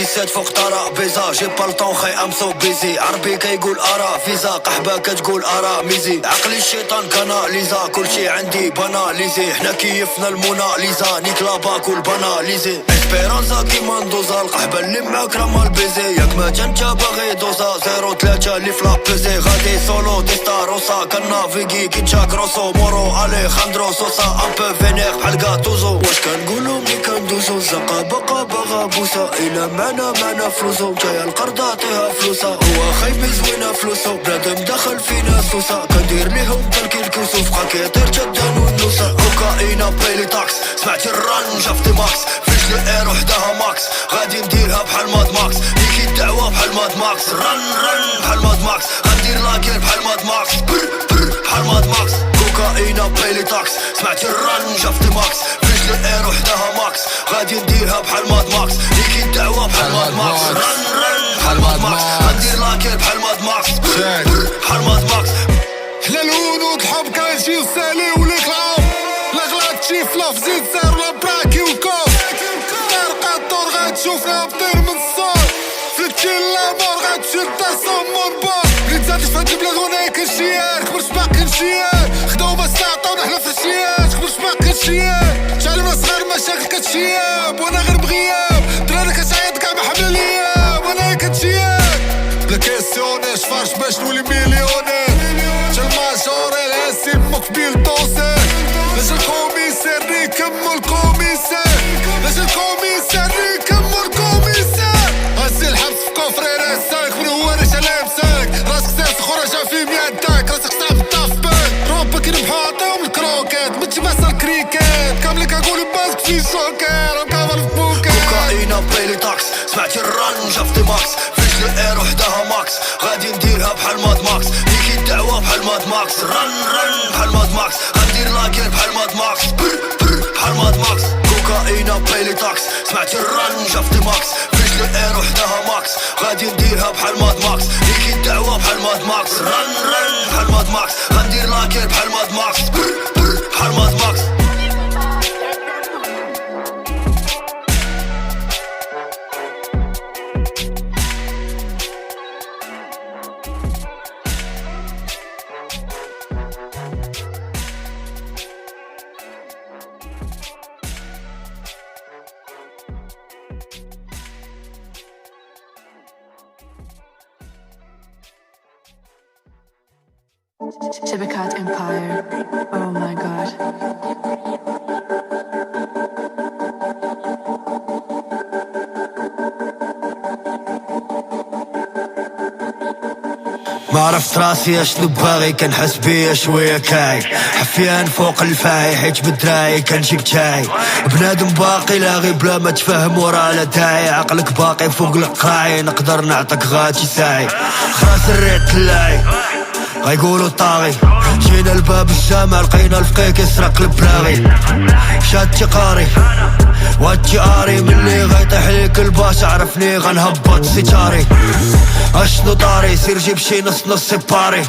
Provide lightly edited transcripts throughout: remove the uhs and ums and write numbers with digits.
17 فوق طرابيزة جي بالطون خي ام سو بيزي عربي كيقول ارا فيزا قحبة كتقول ارا ميزي عقلي الشيطان كاناليزا كلشي عندي باناليزي حنا كيفنا الموناليزا نيكلا باكل باناليزي اسبيرانزا كيما ندوزا القحبة اللي معاك راه مال بيزي ياك ما جا باغي دوزا 03 اللي في لابيزي غادي سولو ديستاروسا كنافيكي كي تشاك روسو مورو اليخاندرو سوسا ان بو فينيغ بحال كاتوزو واش كنقولو ملي كندوزو الزقا بقا باغا بوسا الا معنا فلوسو جاية القرد عطيها فلوسا هو خايب زوينة فلوسو بنادم دخل فينا سوسا كندير ليهم تلكي الكوسو فقا كيطير جدان ونوسا كوكاينا بيلي تاكس سمعتي الرنجة في ماكس فيش لي اير وحدها ماكس غادي نديرها بحال ماد ماكس ليكي الدعوة بحال ماد ماكس رن بحال ماد ماكس غندير لاكير بحال ماد ماكس بر بحال ماد ماكس كوكاينا بيلي تاكس سمعتي الرنجة في ماكس فيش لي اير وحدها ماكس غادي نديرها بحال ماد ماكس ليكي الدعوة بحال ماد ماكس رن بحال ماد ماكس غندير لاكير بحال ماد ماكس بر بحال ماد ماكس حنا الهنود الحب كيجي وسالي وليك العام لا غلطتي في لفظ زيد سار ولا براكي وكوف طرقة الدور غتشوفنا بطير من الصور في التيلا مور غتشد صمون بور بلي تزادش في هاد البلاد وانا كنشيان كبرت باقي نشيان خداو باش تعطاونا حنا في الشيان كبرت باقي نشيان شعلنا صغار مشاكل كتشياب وانا غير بغياب دراري كتعيط كاع بحبل الايام وانا كنشيان بلا كيسيونيش فارش باش نولي مليونير جا الماجور الهاسي موك بيل دوسي لاش الكوميسير ريكمو الكوميسير لاش الكوميسير ريكمو الكوميسير غاسي الحبس في كوفري راسك من هو ريش على مساك راسك ساس خرجة في مياداك راسك صعب الطافباك روبا كيربحو عطاهم الكروكات متباسا الكريكات كاملين كنقولو باسك في شوكير وكافر في بوكير كوكاينا بيلي تاكس سمعتي الرنجة في ماكس فيش لي اير وحدها ماكس غادي نديرها بحال ماد ماكس ليكي الدعوة بحال ماد ماكس رن بحال ماد ماكس غندير لاكير بحال ماد ماكس بر بحال ماد ماكس كوكاينا بيلي تاكس سمعتي الرنجة في ماكس فيش لي اير وحدها ماكس غادي نديرها بحال ماد ماكس ليكي الدعوة بحال ماد ماكس رن بحال ماد ماكس غندير لاكير بحال ماد ماكس بر بحال ماد ماكس Shibakat Empire. Oh my god. ما عرفت راسي اشنو باغي كنحس بيا شويه كاي حفيان فوق الفاي حيت بالدراعي كنجيب جاي بنادم باقي لاغي بلا ما تفهم ورا لا داعي عقلك باقي فوق القراعي نقدر نعطيك غاتي ساعي خلاص الريت تلاعي غيقولوا طاغي جينا لباب الجامع لقينا الفقيه كيسرق البلاغي شاتي قاري واتي اري ملي غيطيح ليك الباش عرفني غنهبط سيتاري اشنو داري سير جيب شي نص سيباري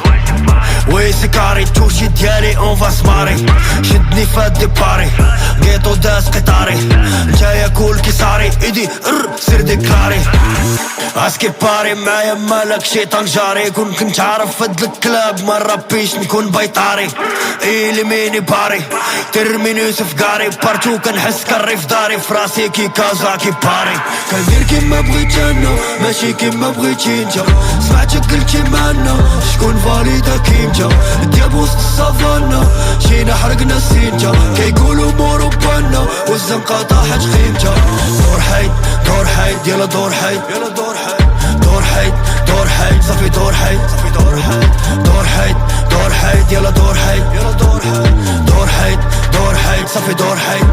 وي سيكاري توشي ديالي اون فاس ماري شدني فاد ديباري قيتو داس قطاري جاي اكل كيساري ايدي سير ديكلاري اسكي باري معايا مالك شيطان جاري كنت عارف فد الكلاب ما ربيش نكون بيطاري ايلي ميني باري ترميني سفقاري بارتو كنحس كري في داري فراسي كي كازاكي باري كندير كيما بغيت انا ماشي كيما بغيتي انت سمعتك قلتي معنا شكون فاليدا كيمجا دياب وسط السافانا جينا حرقنا السينجا كيقولوا مورو بانا والزنقة طاحت قيمجا دور حيد يلا دور حيد دور حيد صافي دور حيد يلا دور حيد صافي دور حيد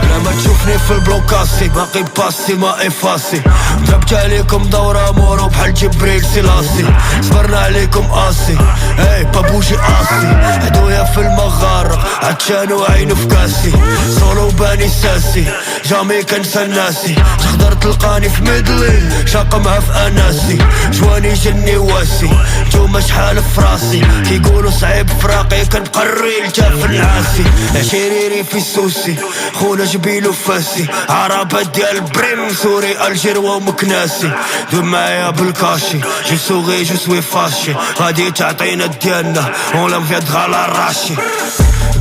لما تشوفني في البلوكاسي باقي باسي ما افاسي ضربت عليكم دورة مورو بحال جبريل سلاسي صبرنا عليكم قاسي اي بابوجي قاسي هدويا في المغارة عطشان وعينو في كاسي صولو باني ساسي جامي كنسى ناسي تقدر تلقاني في ميدلي شاقمها في اناسي جواني جني واسي نتوما شحال في راسي كي كيقولوا صعيب فراقي كنبقى الريل جاف العاسي عشيريري في السوسي خونا جبيلو فاسي عربة ديال بريم سوري الجيروا ومكناسي دوب معايا بالكاشي جو سوغي جو سوي فاشي غادي تعطينا ديالنا ولا مفيدغ على الراشي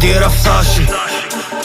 ديرها فصاشي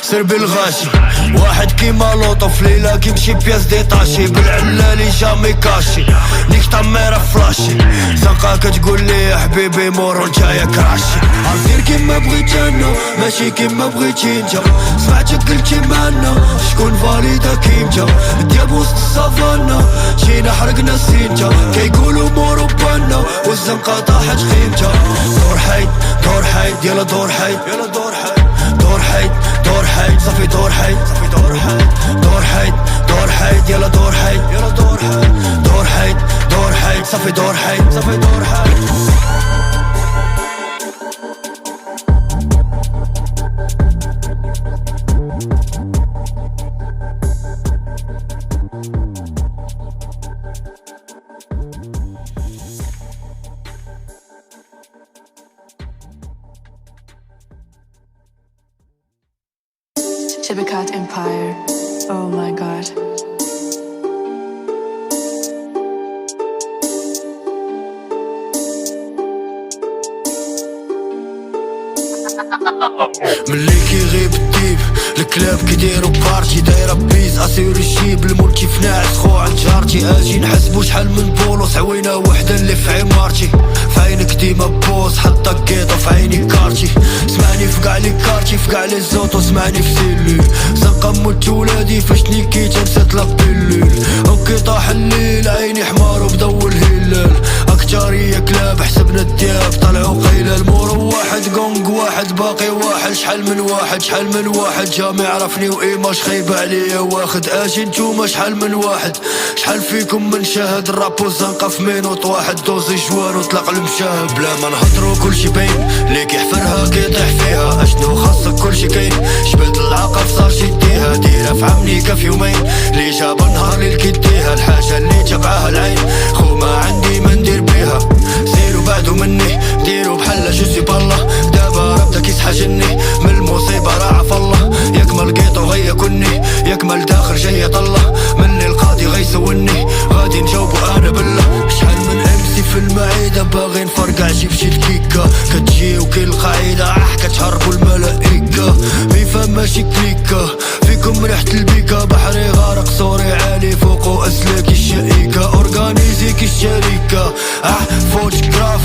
سير بالغاشي واحد كيما لوطو في ليلة كيمشي بياس ديطاشي بالعلالي جامي كاشي نيك طميرة فلاشي زنقا كتقول لي يا حبيبي مورو نتايا كراشي عارفين كيما بغيت انا ماشي كيما بغيتي انت سمعتك قلتي معنا شكون فاليدا كيمتا دياب وسط السافانا جينا حرقنا السينتا كيقولوا مورو بانا والزنقا طاحت خيمتا دور حيد دور حيد يلا دور حيد يلا دور حيد دور حيد دور حيد صافي دور حيد صافي دور حيد دور حيد دور حيد يلا دور حيد يلا دور حيد دور حيد دور حيد صافي دور حيد صافي دور حيد Shibakat Empire. Oh my god. ملي كيغيب الديب الكلاب كيديرو بارتي دايره بيز اسير الجيب الملكي فناعس خو عند جارتي اجي نحسبو شحال من بولوس عوينه وحده اللي في عمارتي فعينك ديما بوز حطك كيطو في عيني كارتي سمعني في كاع لي كارتي في كاع لي زوطو سمعني في سيلول زنقة موت ولادي فاش نيكيت نسيت لا بيلول اوكي طاح الليل عيني حمار وبضو الهلال اكتارية كلاب حسبنا الدياب طلعو قيلة المورو واحد قونق واحد باقي واحد شحال من واحد شحال من واحد جامي عرفني وايماش خايبة عليا واخد اجي نتوما شحال من واحد شحال فيكم من شاهد الرابو زنقة في مينوط واحد دوزي جوان وطلق المشاهد بلا ما نهضرو كلشي باين لي كيحفرها كيطيح فيها اشنو خاصك كلشي كاين جبد العقل صار شديها ديرها في عمنيكا في يومين لي جاب نهار لي كيديها الحاجة اللي تبعها العين خو ما عندي ما ندير بيها سيرو بعدو مني ديرو بحال جو سي بالله دابا ربدا كيسحى جني من المصيبة راه عف الله ياك ما لقيتو غيا كني ياك ما لداخل جاي طله مني القاضي غيسولني غادي نجاوبو انا بالله شحال من امسي في المعيدة باغي نفرقع جيب شي دقيقة كتجي وكاين القاعدة كتهربو الملائكة فيفا ماشي كليكة فيكم ريحة البيكا بحري غارق سوري عالي فوقو اسلاكي الشائكة اورغانيزيك الشركة فوتوغراف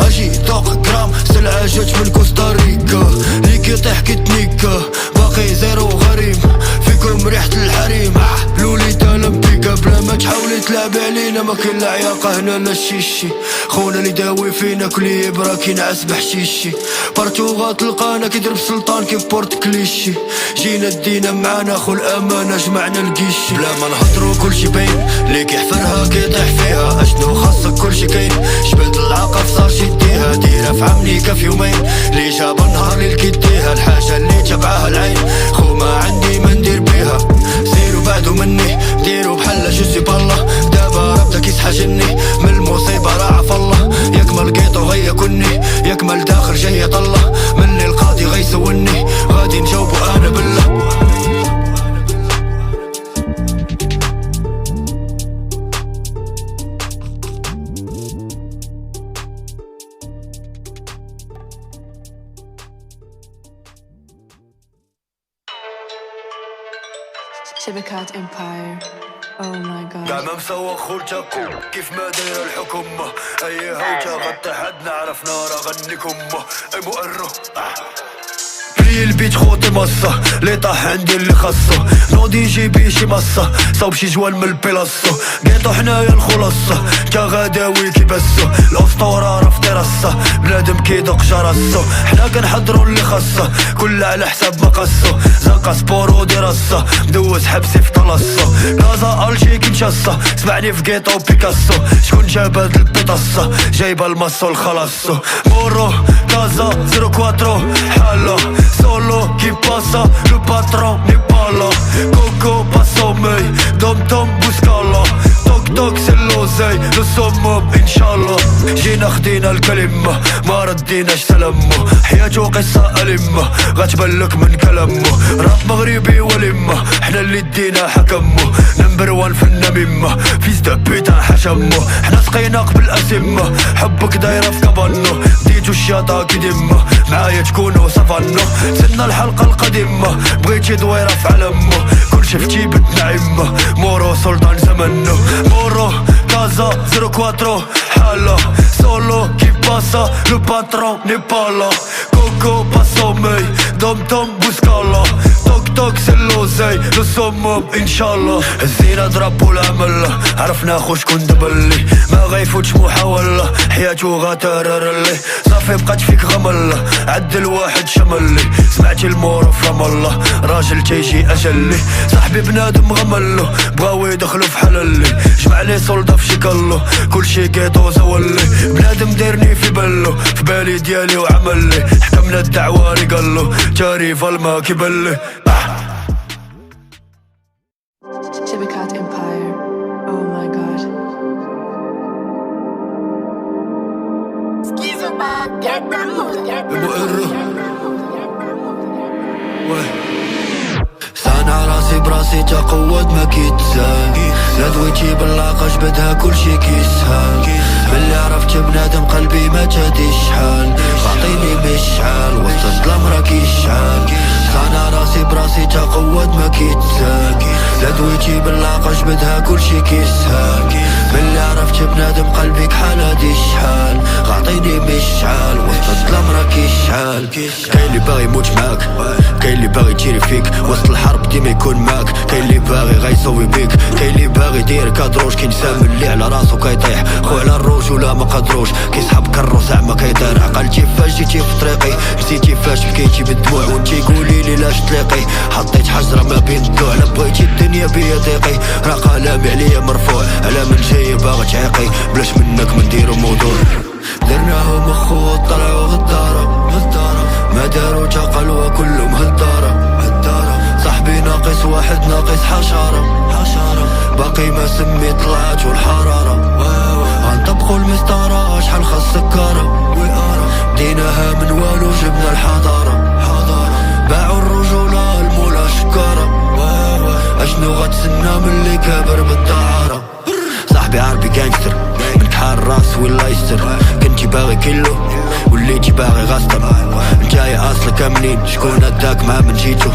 اجي دوق جرام سلعة جات من كوستاريكا لي كيطيح كيتنيكا باقي زيرو غريم فيكم ريحة الحريم لوليد لمبيكا بلا ما تحاولي تلعبي علينا ما كاين لا عياقة هنا لا الشيشي خونا اللي داوي فينا كل يبرا كينعس بحشيشي بارتوغا تلقانا كيضرب سلطان كي بورت كليشي جينا دينا معانا خو الامانة جمعنا الكيشي بلا ما نهضرو كلشي باين لي كيحفرها كيطيح فيها اشنو خاصك كلشي كاين جبد العقل صار شديها ديرها في عمنيكا في يومين لي جاب نهار لي كيديها الحاجة اللي تبعها العين خو ما عندي ما ندير بيها سيرو بعدو مني ديرو بحال جو سي بالله دابا ربدا كيسحى جني من المصيبة راه عف الله ياك ما لقيتو غيا كني ياك ما لداخل جاي طله مني القاضي غيسولني غادي نجاوبو انا بالله Shibakat Empire. Oh my god. كاع ما مسوى خولتكم كيف ما دايره الحكومة اي هوجة غطي حد نعرف نارا غنيكم اي مؤرو بلي البيت خوتي مصة لي طاح عندي اللي خاصو نوضي يجيبي شي مصة صوب شي جوال من البلاصة قيطو حنايا الخلاصة تا غداوي كيبسو الاسطورة راه في دراسة بنادم كيدق جراسو حنا كنحضرو اللي خاصة كل على حساب مقصو زنقة سبور ودراسة مدوز حبسي في طلاسو كازا الجي كينشاسا سمعني في قيطو بيكاسو شكون جاب هاد البيطاسة جايبه الماسو الخلاصو مورو كازا 04 حالة solo qui passa, le patron n'est pas là. Coco pas sommeil, dom dom bouscala. توك توك سلوزي للصمم ان شاء الله. جينا خدينا الكلمة ما رديناش سلامه، حياته قصة ألمة غتبلك من كلامه. راب مغربي ولمة حنا اللي دينا حكمه، نمبر وان في النميمة فيز دو بيتا حشمه. حنا سقينا قبل أسمة حبك دايرة في كبانو، ديتو الشياطة كدمة معايا تكونو سافانو. سنا الحلقة القديمة بغيتي دويرة في علمه، كل شفتي بتنعمه مورو سلطان زمنه. مورو كازا 04 حالة سولو كي باسا لو باترون ني با لا. كوكو باسومي دوم دوم بوسكالا، توك توك سلوزي للصمم ان شاء الله. هزينا ضربو العمل عرفنا خو شكون دبلي، ما غيفوتش محاولة حياته غاتررلي. صافي بقات فيك غملة عدل واحد شملي، سمعتي المورو في رام الله راجل تيجي اجلي. صاحبي بنادم غملو بغاو يدخلو في حللي، جمع لي سولدا في شكلو كلشي كيطو زولي. بنادم ديرني في بلو في بالي ديالي وعملي، حكمنا الدعواري قالو تاريف الما كيبلي. Tibicat Empire. Oh my god. صانع راسي براسي تقود ما كيتسال، لا دويتي باللاقة جبدها كلشي كيسهل. ملي عرفت بنادم قلبي ما تهديش شحال، عطيني مشعل وسط الظلام راه كيشعل. صانع راسي براسي تقود ما كيتسال، لا دويتي باللاقة جبدها كلشي كيسهل. ملي عرفت بنادم قلبي كحال هادي شحال، عطيني مشعل وسط الظلام راه كيشعل. كاين اللي باغي يموت معاك، كاين اللي باغي يجيري فيك وسط الحرب ديما يكون معاك، كاين اللي باغي غيسوي بيك، كاين اللي باغي يدير كادروش. كاين سام اللي على راسو كيطيح خو على الروج ولا ما قدروش، كيسحب كرو زعما كيطير. عقلتي فاش جيتي في طريقي، نسيتي فاش بكيتي بالدموع وانتي قولي لي لاش تلاقي. حطيت حجرة ما بين الضلوع، لا بغيتي الدنيا بيا ضيقي. راه قلامي عليا مرفوع على من جاي باغي تعيقي، بلاش منك منديرو موضوع. درناهم مخو طلعو غدارة، ما دارو تا قلوة كلهم هدارة. صاحبي ناقص واحد ناقص حشرة، باقي ما سمي طلعت والحرارة. غنطبقو المسطرة شحال خاص سكارة، ديناها من والو جبنا الحضارة. باعو الرجولة المولا شكارة، اشنو غتسنى من اللي كابر بالدعارة. صاحبي عربي جانجستر من كحال الراس ولا يستر، كنتي باغي كيلو وليتي باغي غاستر. نتايا اصلك منين شكون هداك مع من جيتو،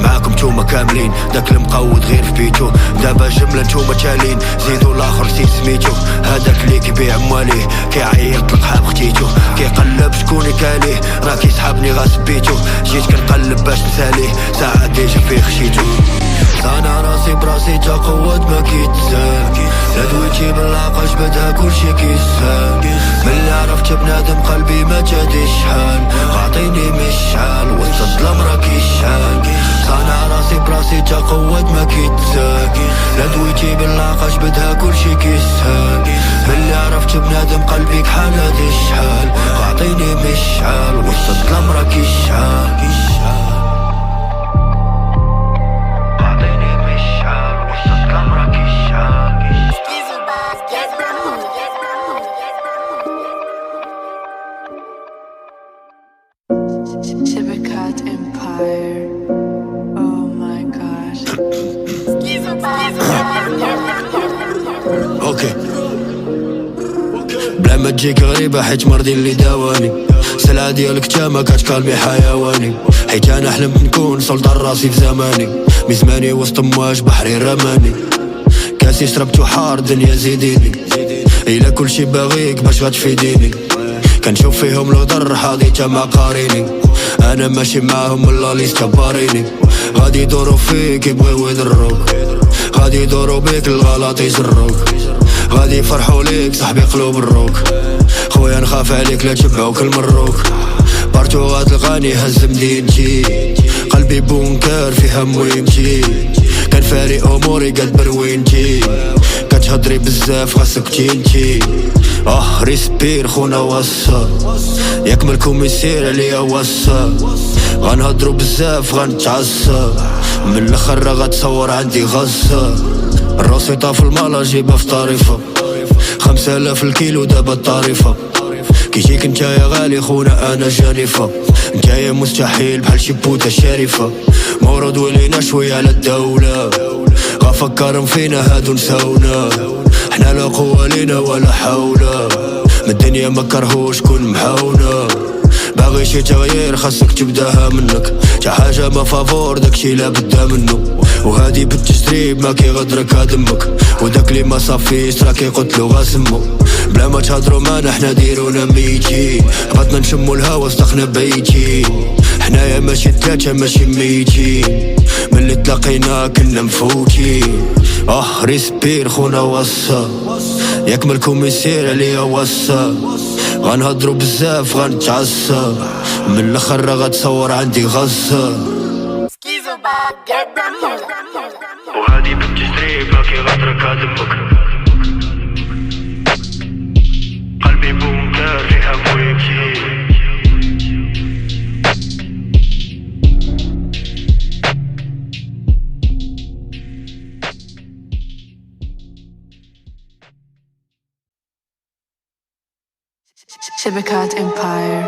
معاكم نتوما كاملين داك المقود غير في بيتو. دابا جملة نتوما تالين زيدو الاخر سيد سميتو، هداك اللي كيبيع مواليه كيعيط لقحاب ختيتو، كيقلب شكون كاليه راه كيسحابني غاس بيتو. جيت كنقلب باش نساليه ساعة ديجا فيه خشيتو. صانع راسي براسي تقود ما كيتسال، لا دويتي باللاقة جبدها كلشي كيسهل. ملي عرفت بنادم قلبي ما تهديش شحال، عطيني مشعل وسط الظلام راه كيشعل. صانع راسي براسي تقود ما كيتسال، لا دويتي باللاقة جبدها كلشي كيسهل. ملي عرفت بنادم قلبي كحال هادي شحال، عطيني مشعل وسط الظلام راه كيشعل. Tibicat Empire. Oh my god. اوكي بلا ما تجيك غريبة حيت مرضي اللي داواني، السلعة ديالك تاما كتكالمي حيواني. حيت انا حلمت نكون سلطان راسي في زماني، مزماني وسط امواج بحري رماني. كاسي شربتو حار دنيا زيديني، إلا كلشي باغيك باش غتفيديني. كنشوف فيهم الغدر حاضي تا مع قاريني، انا ماشي معاهم ولا ليستا باريني. غادي يدورو فيك يبغيو يضروك، غادي يدورو بيك الغلط يجروك، غادي يفرحوا ليك صاحبي قلوب الروك. خويا نخاف عليك لا تشبعوك المروك، بارتو غتلقاني هز مدينتي، قلبي بونكر فيها مويمتي. كنفاري اموري قد بروينتي، كتهضري بزاف خاصك تينتي. ريسبير خونا وصا، ياك مالكم يسير عليا وصا. غنهضرو بزاف غنتعصى، من الاخر راه غتصور عندي غصة. راسي طاف المالا جيبها في طريفة 5000 الكيلو دابا الطريفة كيجيك نتايا غالي خونا انا جانفة نتايا مستحيل بحال شي بوتة شريفة مورد ولينا شوية على الدولة غفكرهم فينا هادو نساونا حنا لا قوة لينا ولا حولة من الدنيا ما كرهوش كون محاونة باغي شي تغيير خاصك تبداها منك تا حاجة ما فافور داكشي لا بدا منو وهادي بالتجريب ما كيغدرك هدمك وداك لي ما صافيش راه كيقتلو غاسمو بلا ما تهضرو معنا حنا ديرونا ميتين بغاتنا نشمو الهوا صدقنا بايتين حنايا ماشي تلاتة ماشي ميتين ملي تلاقينا كنا مفوتين ريسبير خونا وصا ياك مالكم يسير عليا وصا غنهضرو بزاف غنتعصى من الاخر راه غتصور عندي غصة وهادي بالتجريب ما كيغدرك هدمك قلبي بومكار فيها مويكي Shibakat Empire.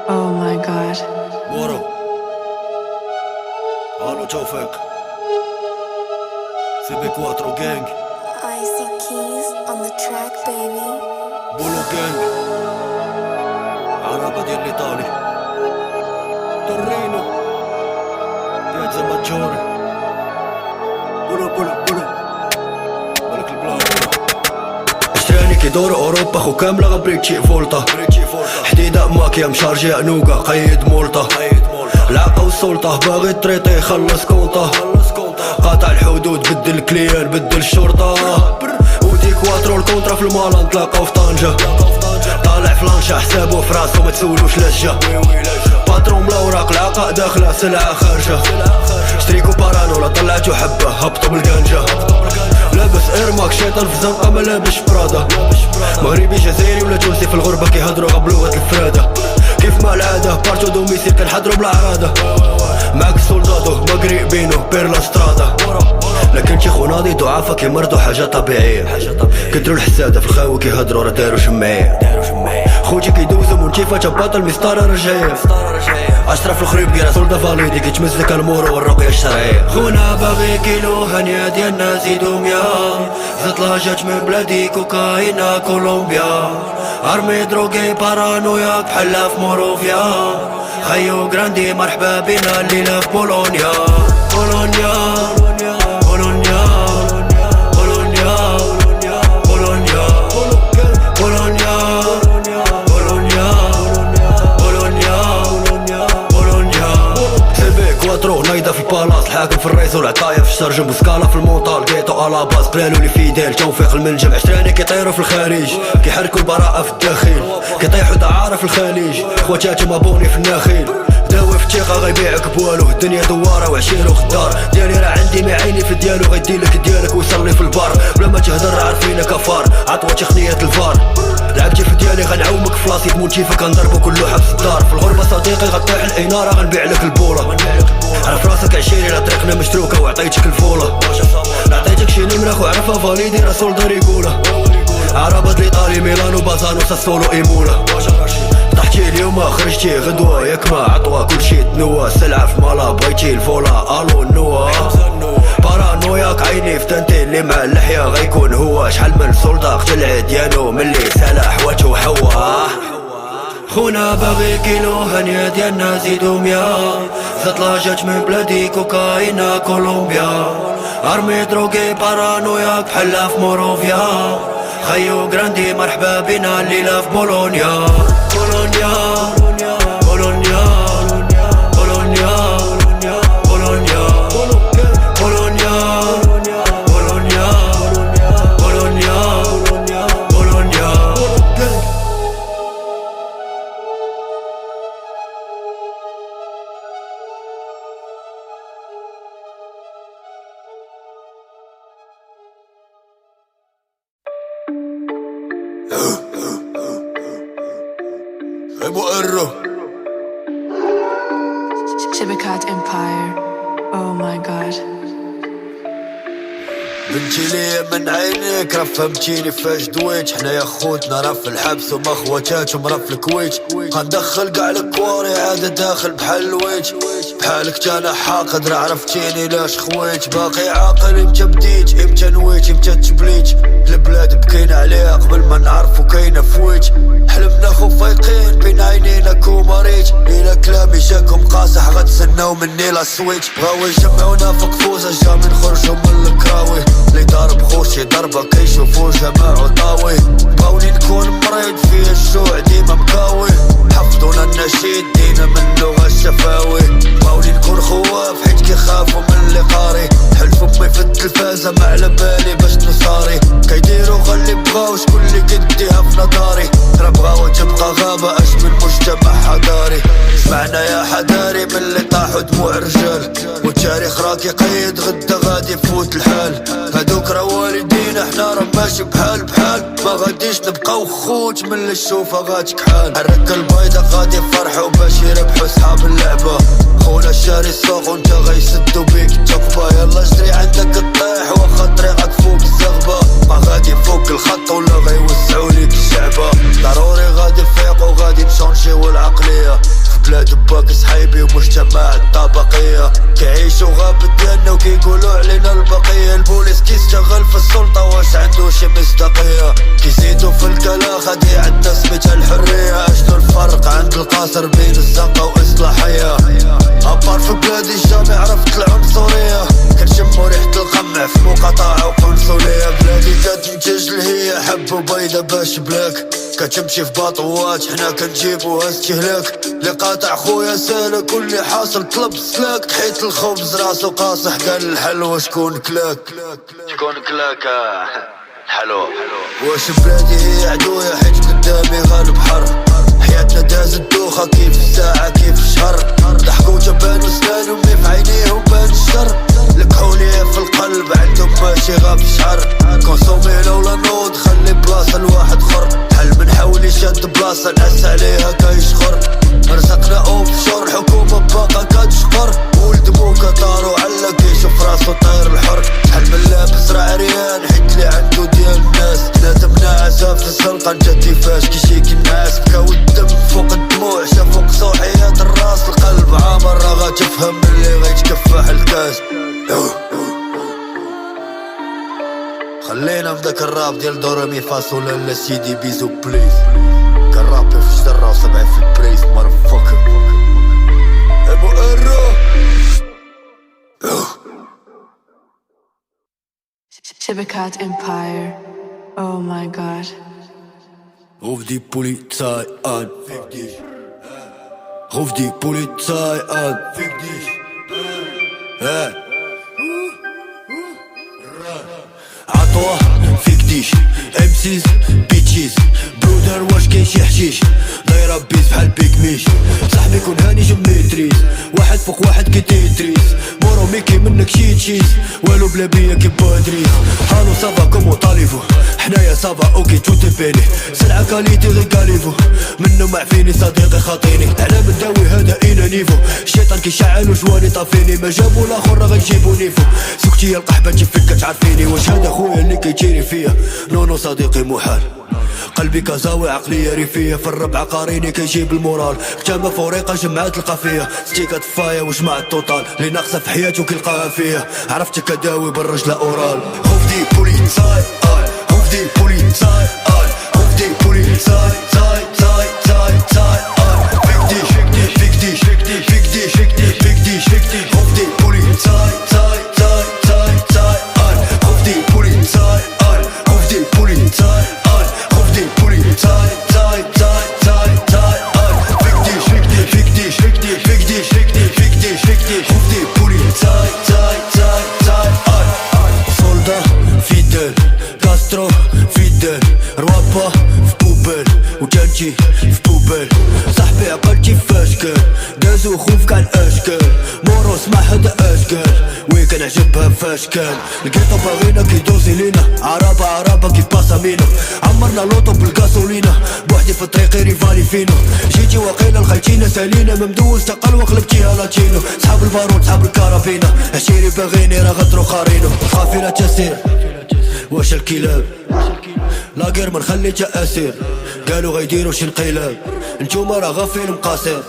Oh my god. ورو الو توفيق سيبي كواترو جانج Icy keys on the track, baby. بولو جانج عربة ديال الايطالي تورينو بيازا ماتشوري بولو ملك البلاد اشتراني كيدور اوروبا خو كاملة غبريتشي فولتا حديدة ماكيا مشارجي انوكا قيد مولطة العاقة والسلطة باغي تريطي خلص كونطة قاطع الحدود بدل كليان بدل الشرطة ودي كواترو الكونترا في المالا نتلاقاو في طنجة طالع فلانشا حسابو في راسو ما تسولوش لجة باترون ملاوراق العاقة داخلة سلعة خارجة شتريكو بارانو لا طلعتو حبة هبطو بالقنجة لابس ايرماك شيطان في زنقة ما لابش برادا مغربي جزائري ولا تونسي في الغربة كيهضرو غبلوغة الفرادة كيف ما العادة بارتو دوميسيل كنحضرو بالعرادة معاك السولدادو ما قريبينو بيرلا سترادا لكن شي خناضي ضعافة كيمرضو حاجة طبيعية كدرو الحسادة في الخاوي كيهضرو راه دارو جمعية خوتي كيدوزو منتيفة تباطل المسطرة رجعية اشرف الخريب كيرا سولدا فاليدي كيتمزك المورو والرقية الشرعية خونا باغي كيلو هانية ديالنا زيدو مياه زطلاجات من بلادي كوكاينا كولومبيا ارمي دروغي بارانويا بحالها في موروفيا خيو غراندي مرحبا بينا الليلة في بولونيا بولونيا بولونيا بولونيا بولونيا بولونيا بولونيا بولونيا بولونيا سيبي كواترو نايدة في البالاس الحاكم في الرئيس والعطايا في الشرج بوسكالا في المونطال كيتو على باس بلالو لي فيديل توفيق المنجم عشراني كيطيرو في الخارج كيحركو البراءة في الداخل كيطيحو دعارة في الخليج خواتاتي مابوني في النخيل داوي في الثقة غيبيعك بوالو الدنيا دوارة وعشيرو خدار ديالي راه عندي معيني في ديالو غيديلك ديالك ويصلي في البار بلا ما تهدر عارفينك كفار عطوة تقنية الفار لعبتي في ديالي غنعومك في لاسي تمونتيفا كنضربو كلو حبس الدار في الغربة صديقي غطيح الانارة غنبيع لك البولة عرف راسك عشيري لا طريقنا مشتروكة وعطيتك الفولة عطيتك شي نمرة خو عرفها فاليدي راسول دار يقولها عربة الايطالي ميلانو بازانو ساسولو ايمولا طحتي اليوم خرجتي غدوة ياك ما عطوة كلشي تنوى السلعة في مالا بغيتي الفولا الو النوى بارانوياك عيني في تنتي اللي مع اللحية غيكون هو شحال من سلطة قتل عديانو ملي سالة حواته حوا خونا باغي كيلو هانية ديالنا زيدو مياه زطلاجات من بلادي كوكاينا كولومبيا ارمي دروغي بارانوياك بحالها في موروفيا خيو غراندي مرحبا بينا الليلة في بولونيا بولونيا بولونيا بولونيا بولونيا بولونيا بولونيا بولونيا بولونيا Shibakat Empire. Oh my god. بنتي ليا من عينيك راه فهمتيني فاش دويت. حنايا خوتنا راه في الحبس وما خواتاتهم راه في الكويت. غندخل قاع الكواري عاد داخل بحال الويت. بحالك تانا حاقد راه عرفتيني لاش خويت. باقي عاقل امتى بديت امتى نويت امتى تبليت. البلاد بكينا عليها قبل ما نعرفو كاينه فويت. حلمنا خو فايقين بين عينينا كوماريت. الى كلامي جاكم قاصح غتسناو مني لا سويت. بغاو يجمعونا في قفوزه جامي نخرجو من الكراوي. اللي ضارب خوشي ضربه كيشوفو جماعو طاوي. بغاوني نكون مريض فيه الجوع ديما مكاوي. حفظونا النشيد دينا منو غالشفاوي. بغاوني نكون خواف حيت كيخافو من اللي قاري. حلف امي في التلفازه ما على بالي باش نصاري. كيديرو غالي بغاو شكون اللي كديها في نظاري. راه بغاو تبقى غابه اش من مجتمع حضاري. سمعنا يا حذاري من اللي طاحوا دموع رجال. والتاريخ راه كيقيد غدا غادي يفوت الحال. هادوك راه والدينا حنا راه ماشي بحال بحال. ما غاديش نبقاو خوت من اللي الشوفه غاتكحال. حرك البيضه غادي يفرحوا باش يربحوا صحاب اللعبه. خونا شاري السوق وانت غيسدو بيك التقبه. يلا جري عندك الطيح واخا طريقك فوق الزغبه. ما غادي فوق الخط ولا غيوسعوا ليك الشعبه. ضروري غادي نفيق وغادي نشونجيو العقليه. في بلاد باك صحيبي ومجتمع الطبقيه. كيعيشوا غابة ديالنا وكيقولوا علينا البقيه. البوليس كيشتغل في السلطه واش عندو شي مصداقيه. كيزيدو في الكلا غادي عندنا سميتها الحريه. اشنو الفرق عند القاصر بين الزنقه واصلاحيه. ابار في بلادي جامي عرفت العنصريه. كنشمو ريحة القمع في مقاطعة وقنصلية. بلادي كتنتج الهية حب وبيضة باش بلاك. كتمشي في باطوات حنا كنجيبوها استهلاك. اللي قاطع خويا سالك واللي حاصل طلب سلاك. حيت الخبز راسو قاصح قال الحلوة شكون كلاك. شكون كلاك حلو. واش بلادي هي عدوية حيت قدامي غالب حرب. حياتنا دازت دوخة كيف الساعة كيف الشهر. ضحكوا جبانو سنان امي في عينيهم بان الشر. الكحولية في القلب عندهم ماشي غاب الشعر. كونسومي لولا نوض خلي بلاصة لواحد خر. حل من حولي شاد بلاصة ناس عليها كيشخر. رزقنا اوف شور الحكومة باقا كتشقر. ولد موكا طارو علا كيشوف راسو طاير الحر. شحال من لابس راه عريان حيت اللي عندو ديال الناس. ثلاثة مناعسة في الزنقة انت كيفاش كيشيكي الناس. بكاو الدم فوق الدموع شافو قصوحيات الراس. القلب عامر راه غتفهم اللي غيتكفح الكاس. خلينا في داك الراب ديال دورامي فاصولا لا سيدي بيزو بليز. كان رابي في جدرة وسبعين في البريز مارفوكر ابو ارو. Shibakat Empire. Oh my god. Ruf die Polizei an. Fick dich. Ruf die Polizei an. Fick dich. عطوة فيك ديش امسيز بيتشيز. برودر واش كاين شي حشيش دايرة بيز بحال بيك ميش. صاحبي كون هاني جو ميتريز. واحد فوق واحد كي تيتريس. مورو ميكي منك شي تشيز. والو بلا بيا كي بادريس. هالو صافا كومو طاليفو. حنايا صافا اوكي توتي فيني. سلعة كاليتي غي كاليفو. منو معفيني صديقي خاطيني. على من داوي هذا اينا نيفو. الشيطان كيشعل وجواني طافيني. ما جابو لاخر راه غيجيبو نيفو. سكتي يا القحبة تفك كتعرفيني. واش هذا خويا اللي كيتيري فيا. نونو صديقي محال. قلبي كزاوي عقلية ريفية. في الربعة قاريني كيجيب المورال. كتامة فوريقة جمعات القافية. ستيكة فايا وجمع التوتال. اللي ناقصة في حياتي وكيلقاها فيا. عرفتك كداوي بالرجلة اورال. Ruf die Polizei an. Ruf die Polizei an. Ruf die Polizei an. Fick dich, fick dich, fick dich, fick dich, fick dich, fick dich, fick dich, fick dich. Ruf die Polizei an. Ruf die Polizei an. Ruf die Polizei an. Ruf die Polizei an. Fick dich, fick dich, fick dich, fick dich, fick dich, fick dich, fick dich, fick dich. Ruf die Polizei an. Soldat fidèle, Castro fidèle. روابا في بوبل وجانتي في بوبل. صاحبي عقلتي فاشكال. دازو خوف كاع الاشكال. مورو سمع هدا اشكال. وين كان عجبها فاشكال. لقيتو باغينا كيدوزي لينا. عرابة كيف باسامينا. عمرنا لوطو بالغاسولينا. بوحدي في طريقي ريفالي فينو. جيتي وقيلا لخيتينا سالينا. ممدوز تقل وقلبتيها لاتينو. صحاب البارود صحاب الكارابينا. عشيري باغيني راه غدرو قارينو. قافلة تسير واش الكلاب لاقير ما نخليتها اسير قالوا غيديروا شي انقلاب نتوما راه غا فيلم قصير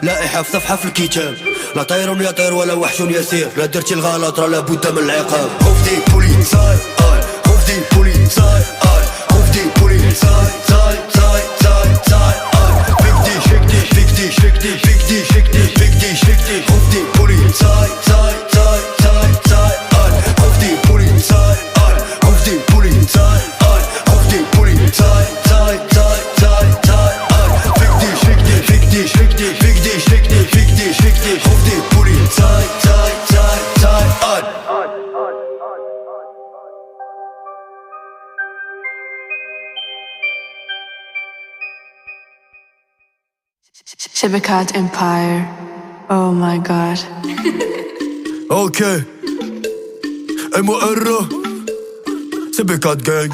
لائحة في صفحة في الكتاب لا طير يطير ولا وحش يسير لا درتي الغلط راه لابد من العقاب خوفتي بوليساي خوفتي بوليساي خوفتي بوليساي تاي تاي تاي تاي فيكتي شكتي فيكتي شكتي فيكتي شكتي فيكتي شكتي خوفتي بوليساي تاي تاي تاي تاي خوفتي بوليساي خوفتي بوليساي خوفتي بوليساي تاي تاي تاي تاي فيكتي شكتي فيكتي شكتي فيكتي شكتي فيكتي شكتي خوفتي بوليساي تاي تاي تاي Shibakat Empire. Oh my god. Okay. M.O.R. Shibakat gang.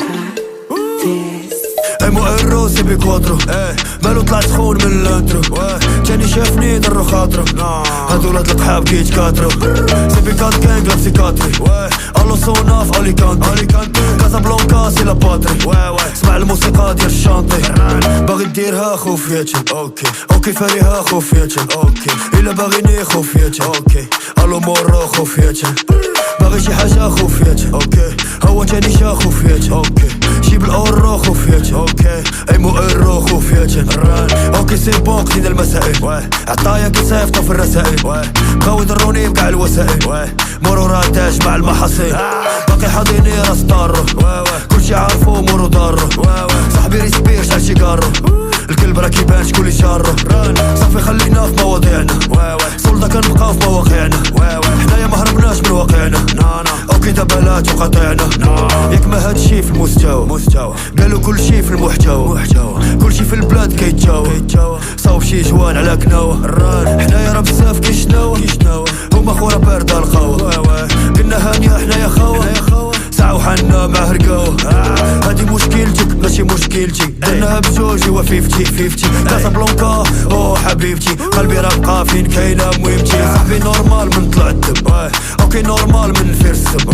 M.O.R. Shibakat مالو طلع سخون من الانترو جاني شافني ضرو خاطرو هادو ولاد القحاب كيتكاترو سيبيكات كانج لا بسيكاتري الو صوناف اليكانتي كازابلانكا سي لا باتري سمع الموسيقى ديال الشانطي باغي ديرها خوفياتي اوكي فاريها خوفياتي الا باغيني خوفياتي الو مورو خوفياتي باغي شي حاجة خوفياتي هو تاني شا خوفياتي جيب الاورو خوفياتي M.O.R. خوفياتي اوكي سي بون قتينا المسائل عطايا كيصيفطو في الرسائل بغاو يضروني بكاع الوسائل مروراتاش مع المحاصيل باقي حاضيني راس طارو كلشي عارفو مورو دارو صاحبي ريسبير شحال شي كارو الكلب راه كيبان شكون لي جارو صافي خلينا في مواضيعنا سولدا كنبقاو في مواقعنا حنايا ما هربناش من واقعنا اوكي دابا لا تقاطعنا ياك ما هادشي في المستوى قالوا كلشي في المحتوى كلشي في البلاد كيتجاوى صاوب شي جوان على كناوة حنايا راه بزاف كيشناوة هما خورا باردة القهوة قلنا هانية حنايا خاوة ساعة وحنا مع هرقاوة هادي مشكلتك ماشي مشكلتي درناها بجوج هو 50-50 كازابلانكا او حبيبتي قلبي راه بقى فين كاينة مهمتي صاحبي نورمال من طلع الدم اوكي نورمال من الفير السم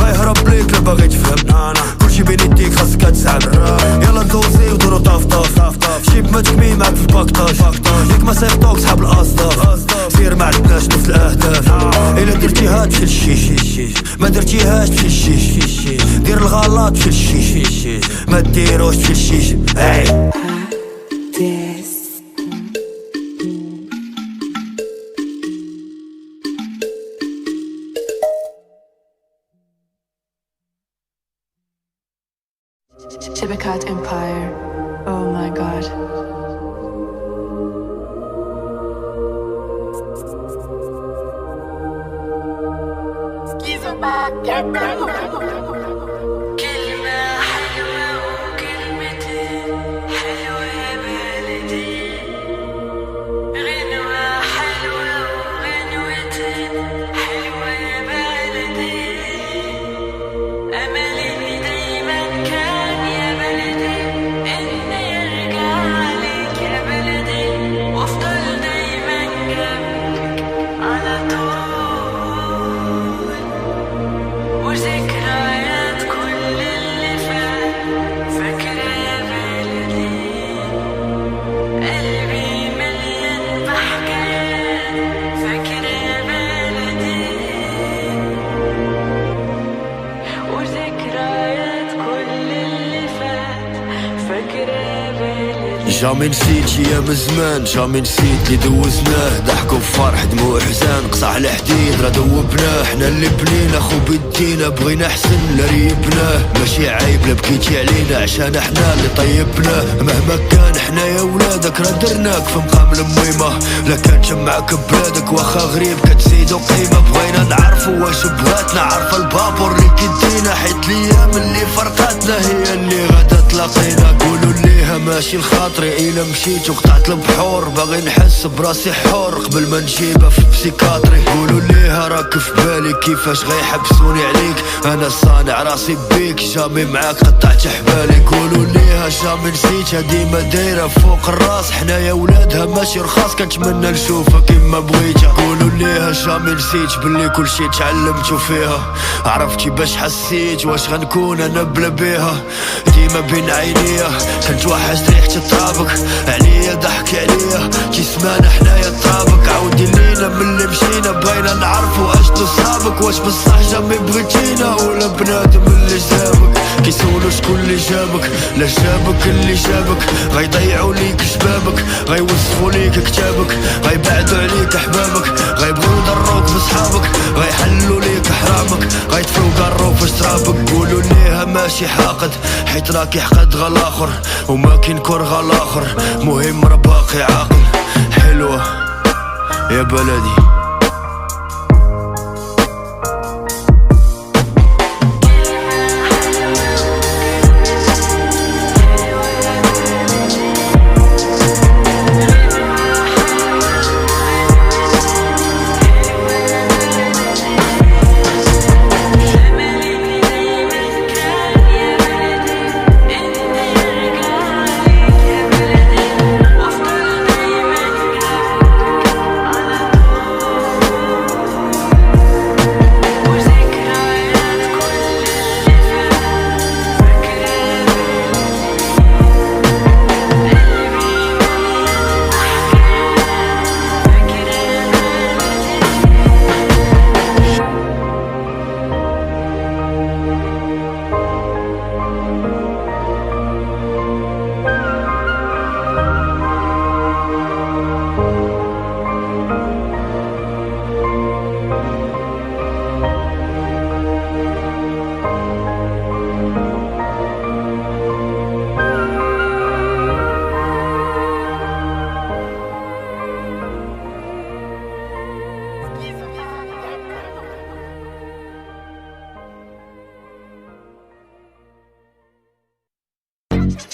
غيهرب ليك لا باغي تفهم كلشي بين يديك خاصك تسعد يلا ندوزي ودورو طاف شيب ما تكمي معاك في الباكتاج ياك ما صيفطوك صحاب الاصداف سير ما عندناش نفس الاهداف الا درتيها تمشي للشيش ما درتيهاش تمشي للشيش دير الغلط تمشي للشيش ما ديروش تمشي للشيش Shibakat Empire. Oh my god. كلمة حلوة وكلمتين حلوة يا بلدي غنوة حلوة وغنوتين حلوة يا بلدي أملي دايما كان يا بلدي إني أرجع لك يا بلدي وأفضل دايما جنبك على طول وذكريات كل اللي فات فاكرة يا بلدي قلبي مليان بحكايات فاكرة يا بلدي وذكريات كل اللي فات فاكرة يا بلدي جامي نسيت ايام زمان جامي نسيت اللي دوزناه ضحكوا بفرح دموع حزان قصع الحديد راه دوبناه حنا اللي بنينا خو بدينا بغينا حسن لا ريبناه ماشي عيب لا بكيتي علينا عشان حنا اللي طيبناه مهما كان حنا يا ولادك راه درناك في مقام الميمة لا كان جمعك بلادك واخا غريب كتزيدو قيمة بغينا نعرفو واش بغاتنا عارفة البابور اللي كدينا حيت الايام اللي فرقاتنا هي اللي غادا تلاقينا قولوا ليها ما ماشي لخاطري إلا مشيت وقطعت البحور باغي نحس براسي حور قبل ما نجيبها في بسيكاتري قولوا ليها راك في بالي كيفاش غيحبسوني عليك انا صانع راسي بيك جامي معاك قطعت حبالي قولوا ليها جامي نسيتها ديما دايرة فوق الراس حنايا ولادها ماشي رخاص كنتمنى نشوفها كيما بغيتها قولوا ليها جامي نسيت باللي كل شي تعلمتو فيها عرفتي باش حسيت واش غنكون انا بلا بيها ديما بين عينيا كنت وحش ريحة ترابك عليا ضحك عليا كي سمعنا حنايا ترابك عاودي لينا ملي مشينا باينا نعرفو اشنو صابك واش بصح جامي بغيتينا ولا بنادم اللي جابك كيسولو شكون اللي جابك لا جابك اللي جابك غيضيعو ليك شبابك غيوصفو ليك كتابك غيبعدو عليك احبابك غيبغيو يضروك بصحابك غيحلو ليك حرامك غيطفيو قارو في شرابك قولوا ليها ماشي حاقد حيت راكي حقد غالاخر وما كاين كور غالاخر مهم راه باقي عاقل حلوة يا بلدي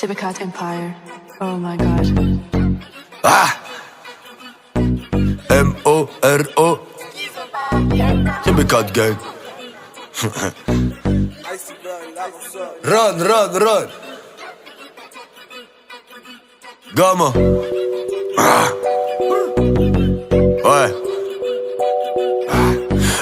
Tibicat Empire. Oh my god. M-O-R-O Tibicat gang Run Gamma Ouais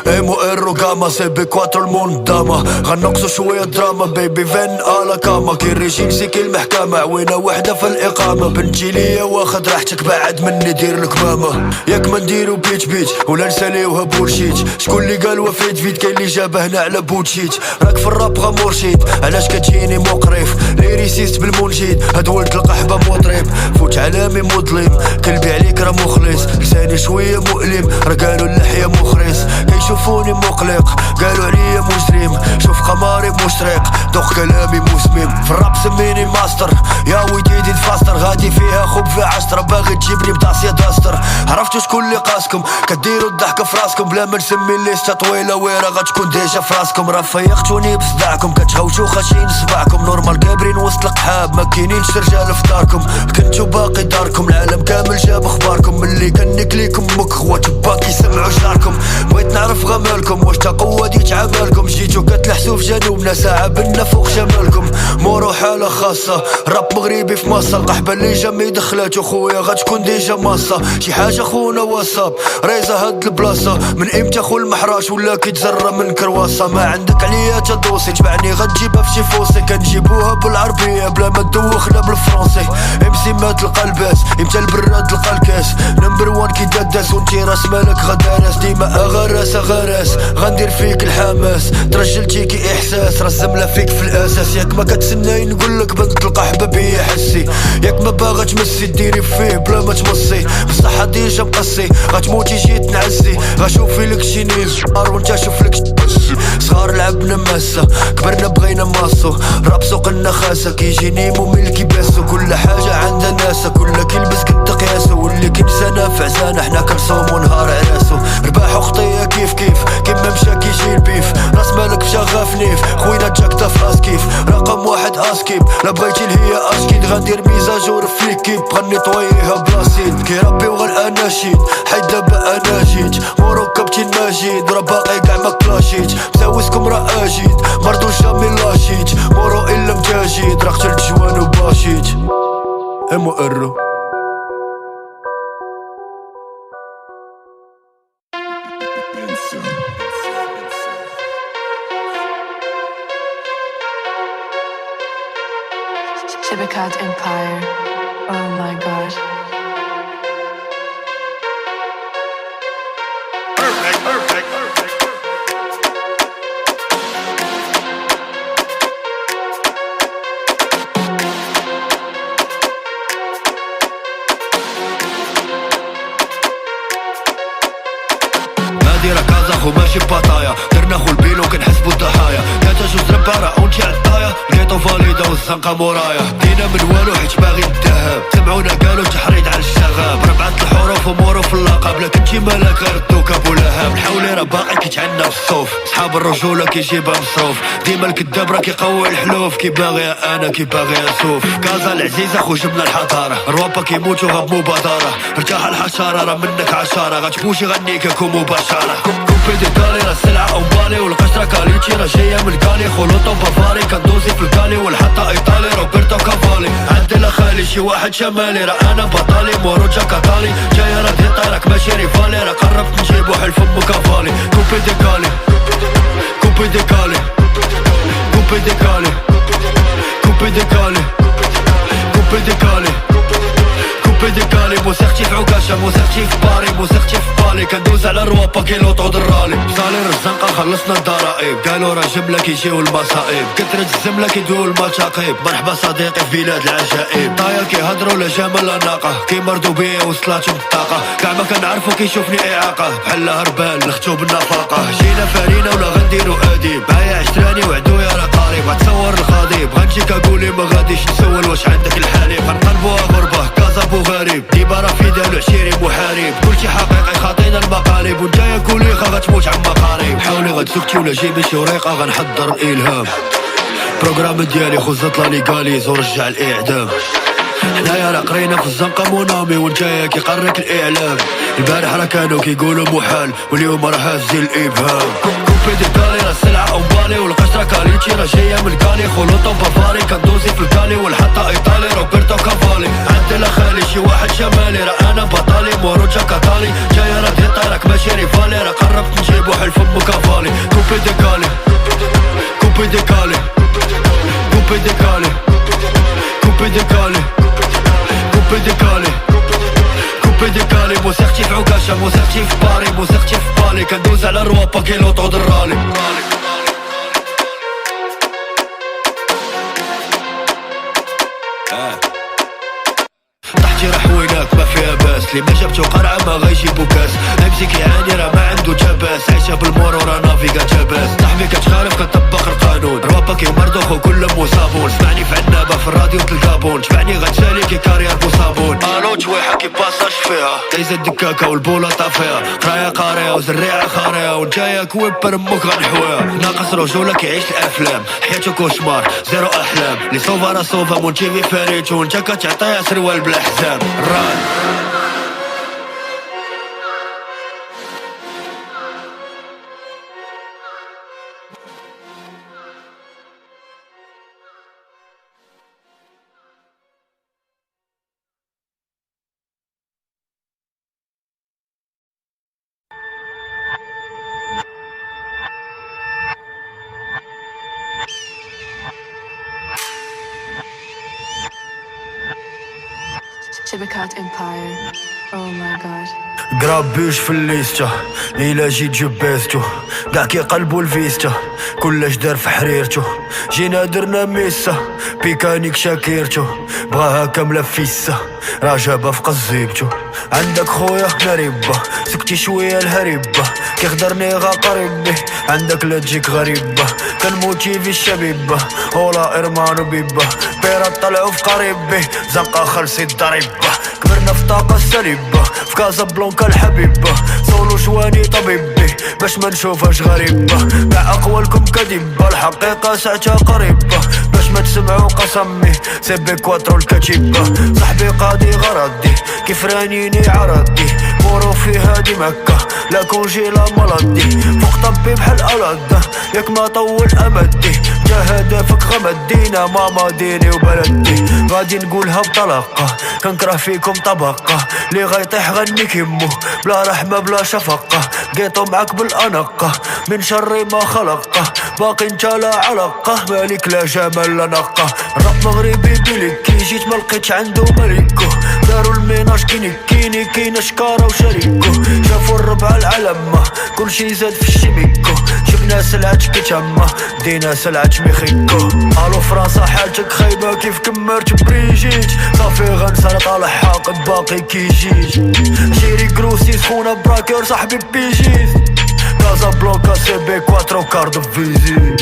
M-O-R-O Gamma CB4 المون داما غنقصو شوية دراما بيبي فين على كاما كي الريجيم سيكي المحكمة عوينة وحدة في الإقامة بنتي ليا واخد راحتك بعد مني دير الكمامة ياك ما نديرو بيت ولا نساليوها بولشيت شكون اللي قال وفيت فيت كاين اللي جابه هنا على بوتشيت راك في الراب غمورشيت علاش كتجيني مقرف ليريسيست بالمنشيد هاد ولد القحبة مطرب فوت عالمي مظلم كلبي عليك راه مخلص لساني شوية مؤلم راه قالو اللحية مخرس كيشوفوني مقلق قالوا عليا مجرم شوف قماري مشرق دوق كلامي مسمم في الراب سميني ماستر يا ويديدي فاستر غادي فيها خوب في عشرة باغي تجيبني بداسيا داستر عرفتو شكون اللي قاسكم كديروا الضحكة في راسكم بلا ما نسمي الليستة طويلة ويرا غتكون ديجا في راسكم راه فيقتوني بصداعكم كتغوتو خاشين صباعكم نورمال قابرين وسط القحاب ما كاينينش رجال في داركم كنتو باقي داركم العالم كامل جاب اخباركم ملي كنك ليكم مكخوات باقي يسمعوا جداركم بغيت نعرف غمالكم واش تقوى ديت عمالكم جيتو كتلحسو في جنوبنا ساعة بنا فوق شمالكم مورو حالة خاصة راب مغربي في مصر القحبة اللي جامي دخلاتو خويا غتكون ديجا ماصة شي حاجة خونا وصاب ريزة هاد البلاصة من امتى خو المحراش ولا كيتزرى من كرواسة ما عندك عليا تدوسي تبعني غتجيبها في شي فوسي كنجيبوها بالعربية بلا ما تدوخنا بالفرنسي امسي مات القلباس امتى البراد لقى الكاس نمبر وان كي داداس وانتي راس مالك غدارس ديما غراس غندير فيك الحماس ترجلتي كي احساس رزمله فيك في الاساس ياك ما كتسناي نقولك بنت القحبه بيا حسي ياك ما باغا تمسي ديري فيه بلا ما تمصي بصح ديجا مقصي غتموتي جيت نعسي غشوفي لك شي نيز وانت شوف لك صغار لعبنا ماسة كبرنا بغينا ماسو راب سوق النخاسة كيجيني ممل كيباسو كل حاجة عندها ناسا كل كيلبس قد قياسو واللي كنسانا في عزانا حنا كنصومو نهار عراسو رباح خطية كيف كيما مشا كيجي البيف راس مالك مشا غافنيف خوينا جاكتا في راس كيف رقم واحد اسكيب لا بغيتي لهي اسكيد غندير ميزاجور في ليكيب بغا نيطوييها بلاصيد كيربي وغالاناشيد حيت دابا انا جيت مورو كابتن ماجد راه باقي كاع ما كلاشيت مساوسكم راه اجيد مردو جامي لاشيت مورو الا مجاجيد راه قتلت جوان وباشيت امو ارو Shibakat Empire. Oh my god. نادي كازا خو ماشي بطايا درنا خو البيلو كنحسبو الضحايا كاتاجو زربا راه اونتي عالطايا لقيتو فاليدا والزنقة مورايا دينا من والو حيت باغي الذهب سمعونا قالو تحريض على الشغب ربعة الحروف ومورو في اللقب لكن كي مالك ردوك ابو لهب الحولي راه باقي كيتعنى في الصوف صحاب الرجولة كيجيبها مصروف ديما الكداب راه كيقوي الحلوف كي باغي انا كي باغي اسوف كازا العزيزة خو جبنا الحضارة روابا كيموتو غاب مبادرة ارتاح الحشارة راه منك عشارة غتبوشي غنيكك ومباشرة كوبي ديكالي راه السلعة أمبالي والقشرة كاليتشي راه جاية من الكالي خلوطو بافاري كندوزي في الكالي والحطة إيطالي روبرتو كافالي عندي لا خالي شي واحد شمالي راه أنا بطالي موروجا كاتالي جاية راه ديطاي راك ماشي ريفالي راه قربت نجيبو حل فمو كافالي كوبي ديكالي كوبي ديكالي كوبي ديكالي كوبي ديكالي كوبي ديكالي كوبي ديكالي موسيقتي في عكاشة موسيقتي في باري موسيقتي في بالي كندوز على روابا كيلوطو درالي صالير الزنقة خلصنا الضرائب قالو راه جملة كيجيو المصائب كثرة الزملة كيدويو المتاقيب مرحبا صديقي في بلاد العجائب طايا كيهضرو لا جمل لا ناقة كيمرضو بيا وصلاتهم الطاقة كاع ما كنعرفو كيشوفني إعاقة بحال هربان لختو بالنفاقة جينا فارينا ولا غنديرو أديب هيا عشراني وعدو يا راه قريب غتصور الخطيب غنجيك أقولي ما غاديش نسول واش عندك الحليب غنقلبوها غربة كازا بو غريب ديما راه في دالو عشيري محارب كلشي حقيقي خاطينا المقالب ونتايا كوليخا غتموت عما قريب حاولي غتسكتي ولا جيبي شي وريقة غنحضر الإلهام بروغرام ديالي خو الزطلة ليغاليز ورجع الإعدام حنايا راه قرينا في الزنقة مونامي ونتايا كيقريك الإعلام البارح راه كانوا كيقولوا محال واليوم راه هازين الإبهام كوبي ديكالي راه السلعة أمبالي والقشرة كاليتشي راه جاية من الكالي خلوطو بافاري كندوزي في الكالي والحطة إيطالي روبرتو كافالي عندي لا خالي شي واحد شمالي راه أنا بطالي موروجا كاتالي جاية راه ديطاي راك ماشي ريفالي راه قربت نجيبو حل فمو كافالي كوبي ديكالي كوبي ديكالي كوبي ديكالي كوبي ديكالي كوبي ديكالي كوبي ديكالي موسيقتي في عكاشة موسيقتي في باري موسيقتي في بالي كندوز على روابا كيلوطو درالي طحتي راه حويناك ما فيها باس لي ما جابتو قرعة ما غيجيبو كاس امسي كيعاني راه ما عندو جاباس عايشة بالمورو راه نافيكا جاباس صاحبي كتخالف كتطبق القانون روابا كيمرضو خو كل مصابون سمعني في عنابة في الراديو تلقابون تبعني غتسالي كي كارير بوصابون الو تويحة كي باساج فيها دايزة الدكاكة والبولة طافيها قراية قارية وزريعة خارية ونجايا كويبر امك غنحويها ناقص رجولة كيعيش الافلام حياته كوشمار زيرو احلام لي صوفا راه صوفا مونتيفي فريت وانت كتعطيها سروال بلا حزام ران Shibakat Empire. Oh my god. قرابيش في الليستة إلا جيت جبيستو قاع كيقلبو الفيستا كلش دار في حريرتو جينا درنا ميسا بيكانيك شاكيرتو بغاها كاملة فيسا راه جابها في قزيبتو عندك خويا نريبة سكتي شوية الهريبة كيخدرني غا قريبي عندك لا تجيك غريبة كنموتي في الشبيبة ولا إرمان وبيبة بيرات طلعو في قريبي زنقة خلصي الضريبة كبرنا في طاقة سليبة عجيبة في كازابلانكا الحبيبة صولو جواني طبيبي باش ما نشوفهاش غريبة كاع أقوالكم كذبة الحقيقة ساعتها قريبة باش ما تسمعوا قسمي سي بي كواترو الكتيبة صاحبي قاضي غردي كيف رانيني عرضي مورو في هادي مكة لا كونجي لا ملدي فوق طبي بحال ألد ياك ما طول أمدي جا هدفك غمدينا ماما ديني وبلدي غادي نقولها بطلاقة كنكره فيكم طبقة لي غيطيح غني كيمو بلا رحمة بلا شفقة قيتو معاك بالأنقة من شر ما خلقه باقي انت لا علاقة مالك لا جمال لا نقة راب مغربي بلكي جيت ملقيتش عنده ملكو دارو الميناج كيني كاين شكارة وشريكو شافو الربع العلمة كلشي زاد في الشميكو شفنا سلعة كتامة دينا سلعة ميخيكو الو فرنسا حالتك خايبة كيف كمرت بريجيت صافي غنسى طالع حاقد باقي كيجيت شيري كروسي سخونة براكر صاحبي بيجيت كازابلانكا سي بي كواترو كاردو فيزي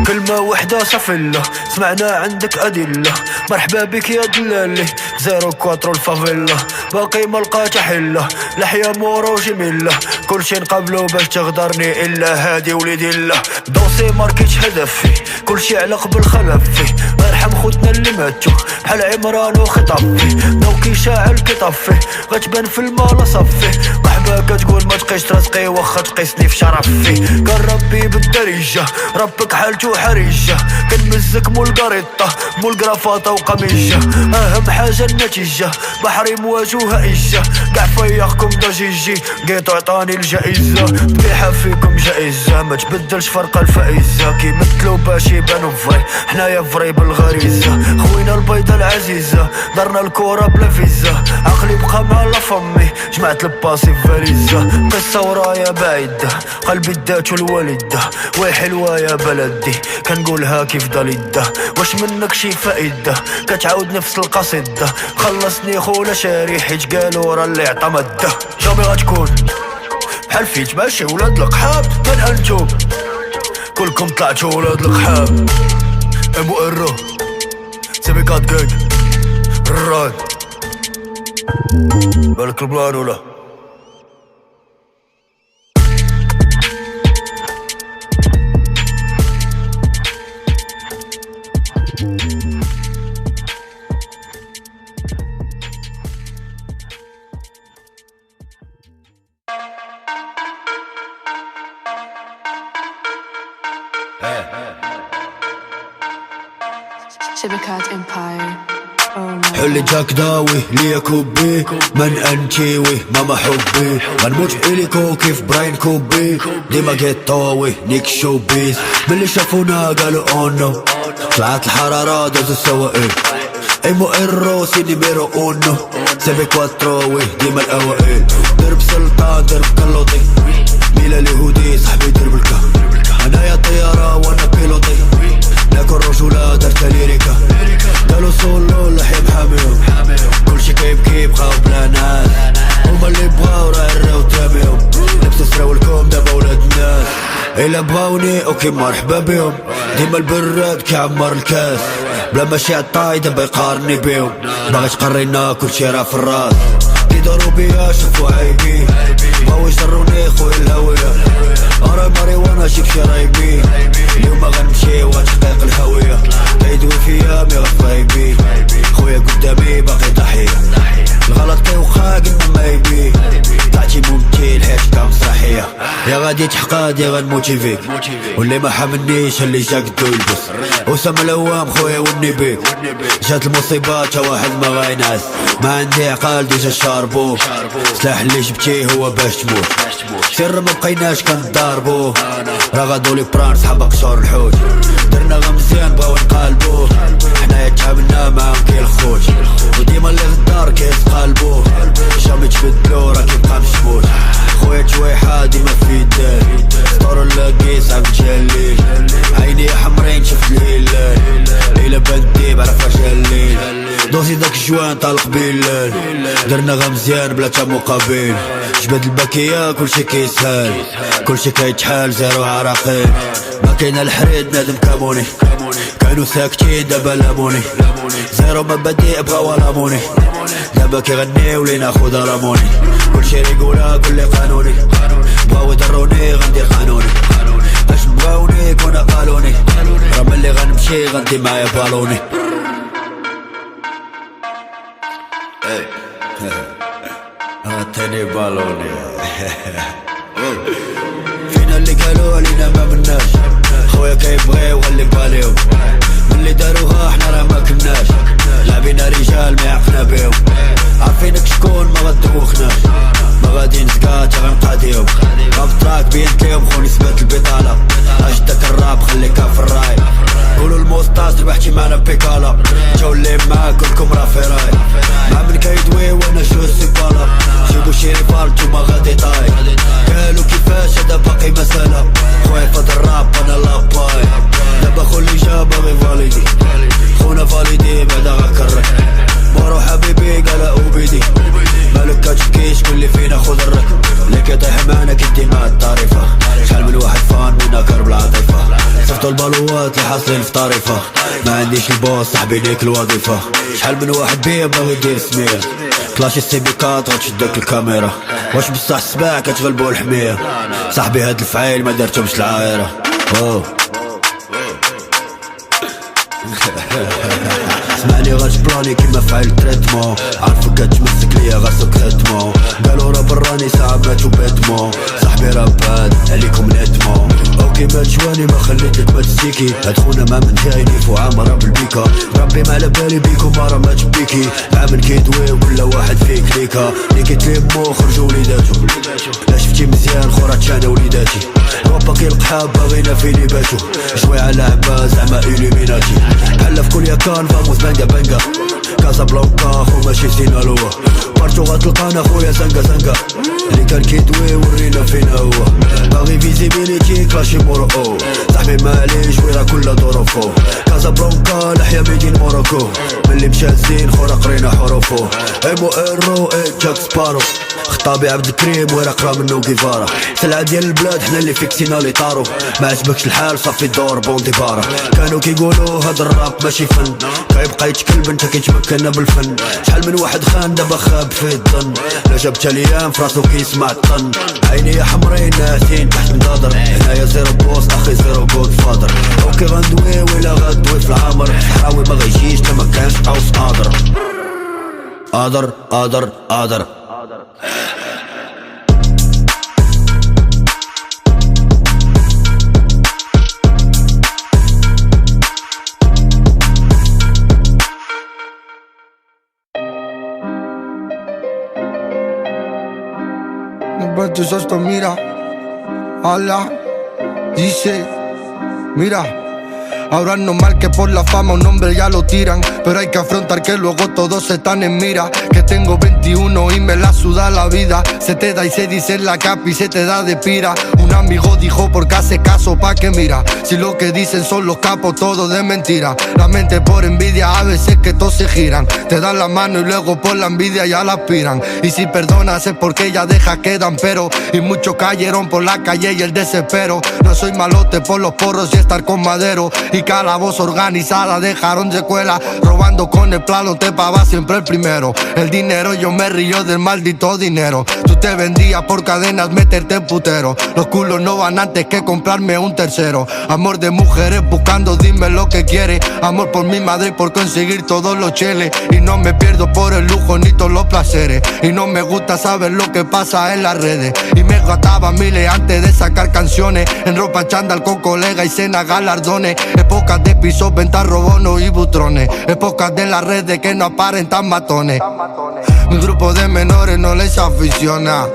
كلمة وحدة سفلة سمعنا عندك أدلة مرحبا بك يا دلالي زيرو كواترو الفافيلا باقي ملقات حلة لحية مورو جميلة كلشي نقبلو باش تغدرني إلا هادي وليد الله دوسي ماركيتش هدفي كلشي علق بالخلفي ارحم خوتنا اللي ماتو بحال عمران وخطفي نوكي شاعل كطفي غتبان في المالا صفي قحبة كتقول ما تقيش رزقي واخا تقيسني في شرفي كان ربي بالدرجة ربك حالتو حريجة كنمزك مول قريطة مول قرافاطة وقميجة اهم حاجة النتيجة بحري مواجهة إجة قاع فياقكم ضجيجي قيتو عطاني الجائزة طبيحة فيكم جائزة ما تبدلش فرق الفائزة كيمثلو باش يبانو فري حنايا فري بالغريزة خوينا البيضة العزيزة دارنا الكورة بلا فيزا عقلي بقى مع لفمي جمعت الباسي فاليزة قصة ورايا بعيدة قلبي داتو الوالدة وي حلوة يا بلدي كنقولها كيف داليدة واش منك شي فائدة كتعاود نفس القصيدة خلصني خولا شاري حيت قالوا راه اللي عطا مدة جامي غتكون بحال فيت ماشي ولاد القحاب من انتم كلكم طلعتو ولاد القحاب ام ارو سيبي كات جاك الراد بالك البلان ولا Shibikat Empire. Oh my. حلي جاك داوي ليا كوبي من انتيوي ماما حبي غنموت إليكو كيف براين كوبي ديما جيتوي نيك شوبيز ملي شافونا قالوا اونو طلعت الحرارة دازو السواقين ايمو ايرو سي نيميرو اونو سيبي كواتروي ديما الاوائل درب سلطان درب كالوطي ميلا اليهودي صاحبي درب الكا انايا طيارة وانا بيلوطي ناكل رجولة درت ليريكا قالوا سولو لحية محاميهم كلشي كيبكي بقاو بلا ناس هما اللي بغاو راه الراو تاميهم لبسو سراولكم دابا ولاد الناس إلا بغاوني اوكي مرحبا بيهم ديما البراد كيعمر الكاس بلا ماشي عطاي دابا يقارني بيهم باغي تقرينا كلشي راه في الراس كيدارو بيا شافو عيبي بغاو يجروني خويا الهوية ارا ماريوانا شي رايبي اليوم غنمشي وغتحقيق الهوية عيدو فيا مي غفايبي خويا قدامي باقي ضحية الغلط كيوخا قلنا ما يبي طلعتي ممثل حيت كاع مسرحية يا غادي تحقاد يا غنموتي فيك واللي ما حاملنيش اللي جا قدو يلبس وسام العوام خويا وني بيك جات المصيبة تا واحد ما غاينعس ما عندي عقال ديجا شاربو سلاح اللي جبتيه هو باش تموت سر ما بقيناش كنضاربو راه غادو لي بران صحاب قشور الحوت درنا غا مزيان بغاو نقالبو حنايا تعاملنا معاهم كي الخوت وديما اللي غدار كيتقالبو جامي تبدلو راه كيبقى مشموت خويا تويحة ديما في يدال سطور نلاقي صعب تجلي عيني حمرين شفت الهلال ليلة بنديب على فراش الليل دوسي داك الجوان طالق بلال درنا غا مزيان بلا تا مقابل جبد الباكية كلشي كيسهال كلشي كيتحال زيرو عراقيل ما كاين الحريد نادم كاموني كانوا ساكتين دابا لاموني زيرو مبادئ بغاو لاموني دابا كيغنيو لي ناخد راموني كلشي يقولها كل قانوني بغاو يضروني غندير قانوني باش بغاوني كونا قالوني راه ملي غنمشي غندي معايا بالوني عطيني بالوني فينا اللي قالوا علينا ما مناش خويا كيبغيو وغلي باليهم ملي داروها حنا راه ما كناش لعبينا رجال ما يعقنا بيهم عارفينك شكون ما غدوخناش ما غادي نسكات غنقاديهم غابطراك بينتليهم خوني سبات البطالة اجدك الراب خليكها في الراي قولوا الموستاز ربحتي معنا بيكالا جاو اللي معاك كلكم راه في راي مع من كيدوي وانا شو السيبالا جيبو شي ريفال نتوما غادي طاي قالوا كيفاش هدا باقي مسألة خويا فهاد الراب انا لاباي دابا خو اللي جا باغي فاليدي خونا فاليدي بعدا غاكرك مورو حبيبي قال اوبيدي مالك كتبكيش كل اللي فينا خذ الركب اللي كيطيح معنا كيدي مع الطريفة شحال من واحد فان منا كرب العاطفة صفتو البالوات اللي حاصلين في طريفة ما عنديش البوس صاحبي ليك الوظيفة شحال من واحد بيا باغي يدير سمية كلاشي السيبيكات غتشدك الكاميرا واش بصح السباع كتغلبو الحمية صاحبي هاد الفعيل ما دارتهمش العايرة اسمعني غتبلاني كيما فعل تريتمون عارفك كتمسك ليا غاسك هتمو قالو راه براني ساعة ماتو بيتمو صاحبي راه باد عليكم نتمو اوكي ما تجواني ما خليتك ما تسيكي هاد خونا ما من جايني فو عامرة بالبيكا ربي ما على بالي بيكم مرة ما تبيكي مع من كيدوي وكل واحد فيك ليكا اللي كيتلمو خرجو وليداتو لا شفتي مزيان خورا تشانا وليداتي باقي القحاب باغينا في ليباتو شوي على عبا زعما إليميناتي بحال في كل يكان فاموس بانكا بانكا كازا بلانكا خو ماشي سينالوا بارتو غتلقانا خويا زنقا زنقا اللي كان كيدوي ورينا فينا هو باغي فيزيبيليتي كلاشي مورو صاحبي معليش ويرا كل ظروفو كازا بلانكا لحيا ميدين موروكو ملي مشى زين خورا قرينا حروفو ايمو ايرو اي جاك سبارو خطابي عبد الكريم ويرا قرا منو كيفارا سلعة ديال البلاد حنا اللي فيكسينا لي طارو ما عجبكش الحال صافي دور بوندي بارا كانوا كيقولوا هاد الراب ماشي فن كيبقى يتكلب انت كيتمكنا بالفن شحال من واحد خان دابا خاب في الظن لا جابت الايام فراسو كيسمع الطن عيني يا حمرين ناسين تحت مدادر هنايا زيرو بوس اخي زيرو جود فادر اوكي غندوي ولا غدوي في العمر صحراوي ما غيجيش تا ما كانش قوس قادر Tú esto mira, ala, dice, mira. Ahora es normal que por la fama un hombre ya lo tiran, pero hay que afrontar que luego todos están en mira. Que tengo 21 y me la suda la vida. Se te da y se dice en la capi y se te da de pira. Un amigo dijo porque hace caso pa' que mira. Si lo que dicen son los capos, todo de mentira. La mente por envidia a veces que todos se giran. Te dan la mano y luego por la envidia ya la aspiran. Y si perdonas es porque ella deja quedan pero. Y muchos cayeron por la calle y el desespero. No soy malote por los porros y estar con madero. Y calabozo organizada dejaron secuela. Robando con el plano te pava siempre el primero. El dinero yo me río del maldito dinero. Tú te vendías por cadenas meterte putero. Los culos no van antes que comprarme un tercero. Amor de mujeres buscando dime lo que quieres. Amor por mi madre y por conseguir todos los cheles. Y no me pierdo por el lujo ni todos los placeres. Y no me gusta saber lo que pasa en las redes. Y me gastaba miles antes de sacar canciones. En ropa chándal con colegas y cena galardones. Épocas de pisos, ventas, robonos y butrones. Épocas de las redes que no aparentan matones. Mi grupo de menores no les aficiona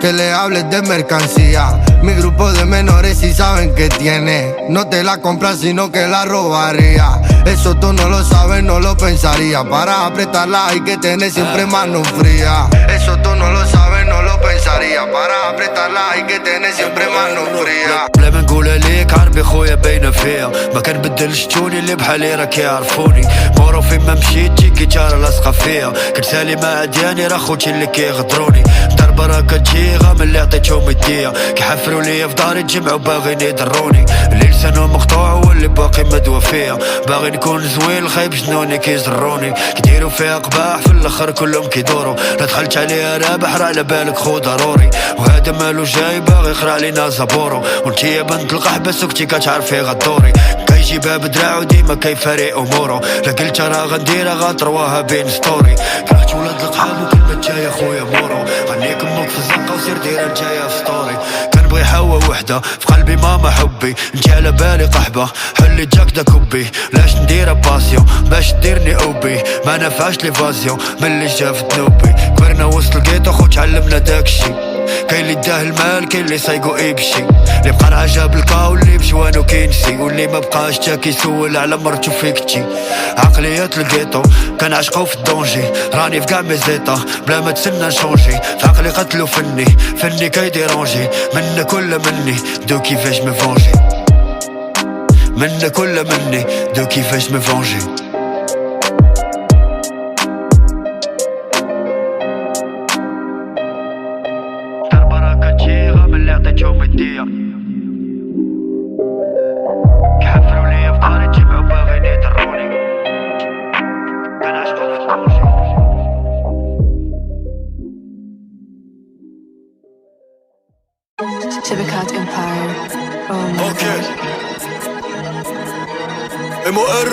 que le hables de mercancía. Mi grupo de menores sí saben que tiene. No te la compras sino que la robaría. Eso tú no lo sabes, no lo pensaría. Para apretarla hay que tener siempre mano fría. Eso tú no lo sabes, no lo pensaría. Para apretarla hay que tener siempre mano fría. بلا ما نقولها ليك عربي خويا باينه فيها. ما كنبدلش توني اللي بحالي راه كيعرفوني. مورو فين ما مشيت جي كيتارا لاصقه فيا. كنسالي مع دياني راه خوتي اللي كيغدروني. البركة تجي غام اللي عطيتهم يديا كيحفروا ليا في داري تجمعوا باغيين يضروني اللي لسانو مقطوع واللي باقي مدوى فيا باغي نكون زوين خايب جنوني كيزروني كيديروا فيها قباح في الاخر كلهم كيدوروا لا دخلت عليها رابح راه على بالك خو ضروري وهذا مالو جاي باغي يقرا لينا زبورو وانتي يا بنت القحبه سكتي كتعرفي غدوري كيجيبها بدراعو ديما كيفارق امورو لا قلت راه غنديرها غترواها بين ستوري كرهت ولاد القحاب وكلمة جاية خويا مورو غنيك امك في الزنقه وسير ديرها نتايا في ستوري كنبغي حوا وحده في قلبي ماما حبي انتي على بالي قحبه حلي جاك دا كوبي لاش نديرها باسيون باش ديرني اوبي ما نفعش ليفازيون ملي شافت نوبي كبرنا وسط القيطو خو تعلمنا داكشي كاين اللي داه المال كاين اللي صايقو يمشي اللي بقى العجب لقى واللي بشوانو كينسي واللي ما بقاش تا كيسول على مرتو فيك تجي عقليات القيطو كنعشقو في الدونجي راني في كاع ميزيطا بلا ما تسنى نشونجي في عقلي قتلو فني كيديرونجي منك ولا مني دو كيفاش مفونجي منك ولا مني دو كيفاش مفونجي عطيتهم يديا كحفروا ليا في داري تجمعوا باغيين يضروني كنعشقو في الدونجي Shibikat Empire. Oh my god. M.O.R.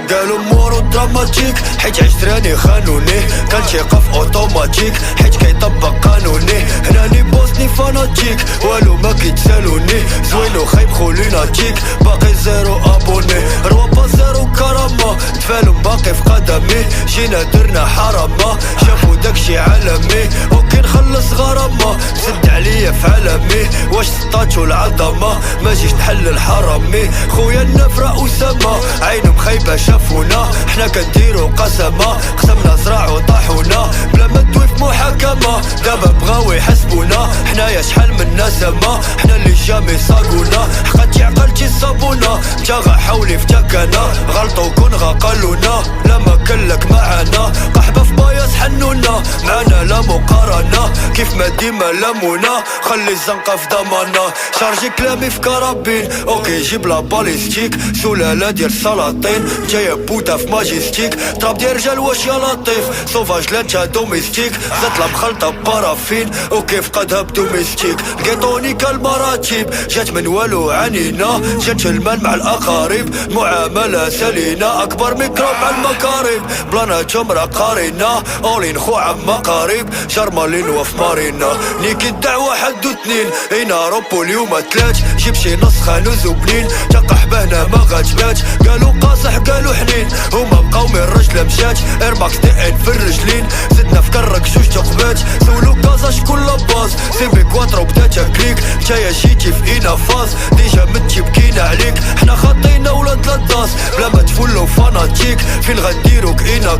قالوا مورو دراماتيك حيت عشت راني خانوني كان تيقف اوتوماتيك حيت كيطبق قانوني هناني بوسني فاناتيك والو ما كيتسالوني زوين وخايب خوليناتيك باقي زيرو ابوني روابا زيرو كرامة تفالو باقي في قدمي جينا درنا حرامة شافو داكشي عالمي اوكي نخلص غرامة سد عليا في عالمي واش سطاتو العظمة ما جيش نحل الحرامي خويا النفرة أسامة عينهم خايبة شافونا حنا كنديرو قسمة قسمنا زرع وطاحونا بلا ما تدوي في محاكمة دابا بغاو يحسبونا حنايا شحال من نسمة حنا اللي جامي صاقونا حقاتي عقلتي الصابونة نتا غاحاولي في تاكانا غلطو كون غاقالونا لا ما كلك معانا قحبة في باياس حنونا معانا لا مقارنة كيف ما ديما لامونا خلي الزنقة في ضمانا شارجي كلامي في كرابين اوكي جيب لا باليستيك سلالة ديال السلاطين جاية بوتا في ماجيستيك تراب ديال رجال واش يا لطيف سوفاج لا نتا دوميستيك زات لا مخلطة بارافين اوكي فقدها بدوميستيك لقيتوني كالمراتب جات من والو عنينا جات المان مع الاقارب معاملة سلينا اكبر ميكروب مع المكارب بلاناتهم راه قارينا اولين خو عما قريب شرمالين وف مارينا نيكي الدعوة حد وتنين اينا روبو اليوم تلات جيب شي نسخة نوزو بنين تقحبه هنا ما غاتبات قالوا قاصح قالوا حنين هما بقاو من الرجلة مشات ايرماكس دي ان في الرجلين زدنا في كرك جوج تقبات سولو كازا شكون لاباز سيبي كواترو بدا تاكليك نتايا جيتي في اينا فاز ديجا متي بكينا عليك حنا خاطينا ولاد لاداس بلا ما تفولو فاناتيك فين غنديروك اينا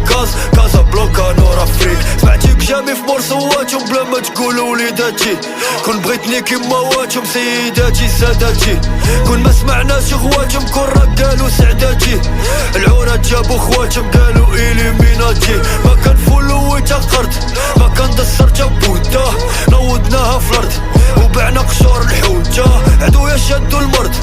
كازا بلوكا نورا فريك سمعتيك جامي في مرسواتهم بلا ما تقولوا وليداتي كون بغيتني كيما واتهم سيداتي ساداتي كون ما سمعناش غواتهم كون راك قالوا سعداتي العورات جابوا خواتهم قالوا إليميناتي ما كان فولو ويتقرت ما كان دسرت بوتا نوضناها في الارض وبعنا قشور الحوتة عدويا شادو المرض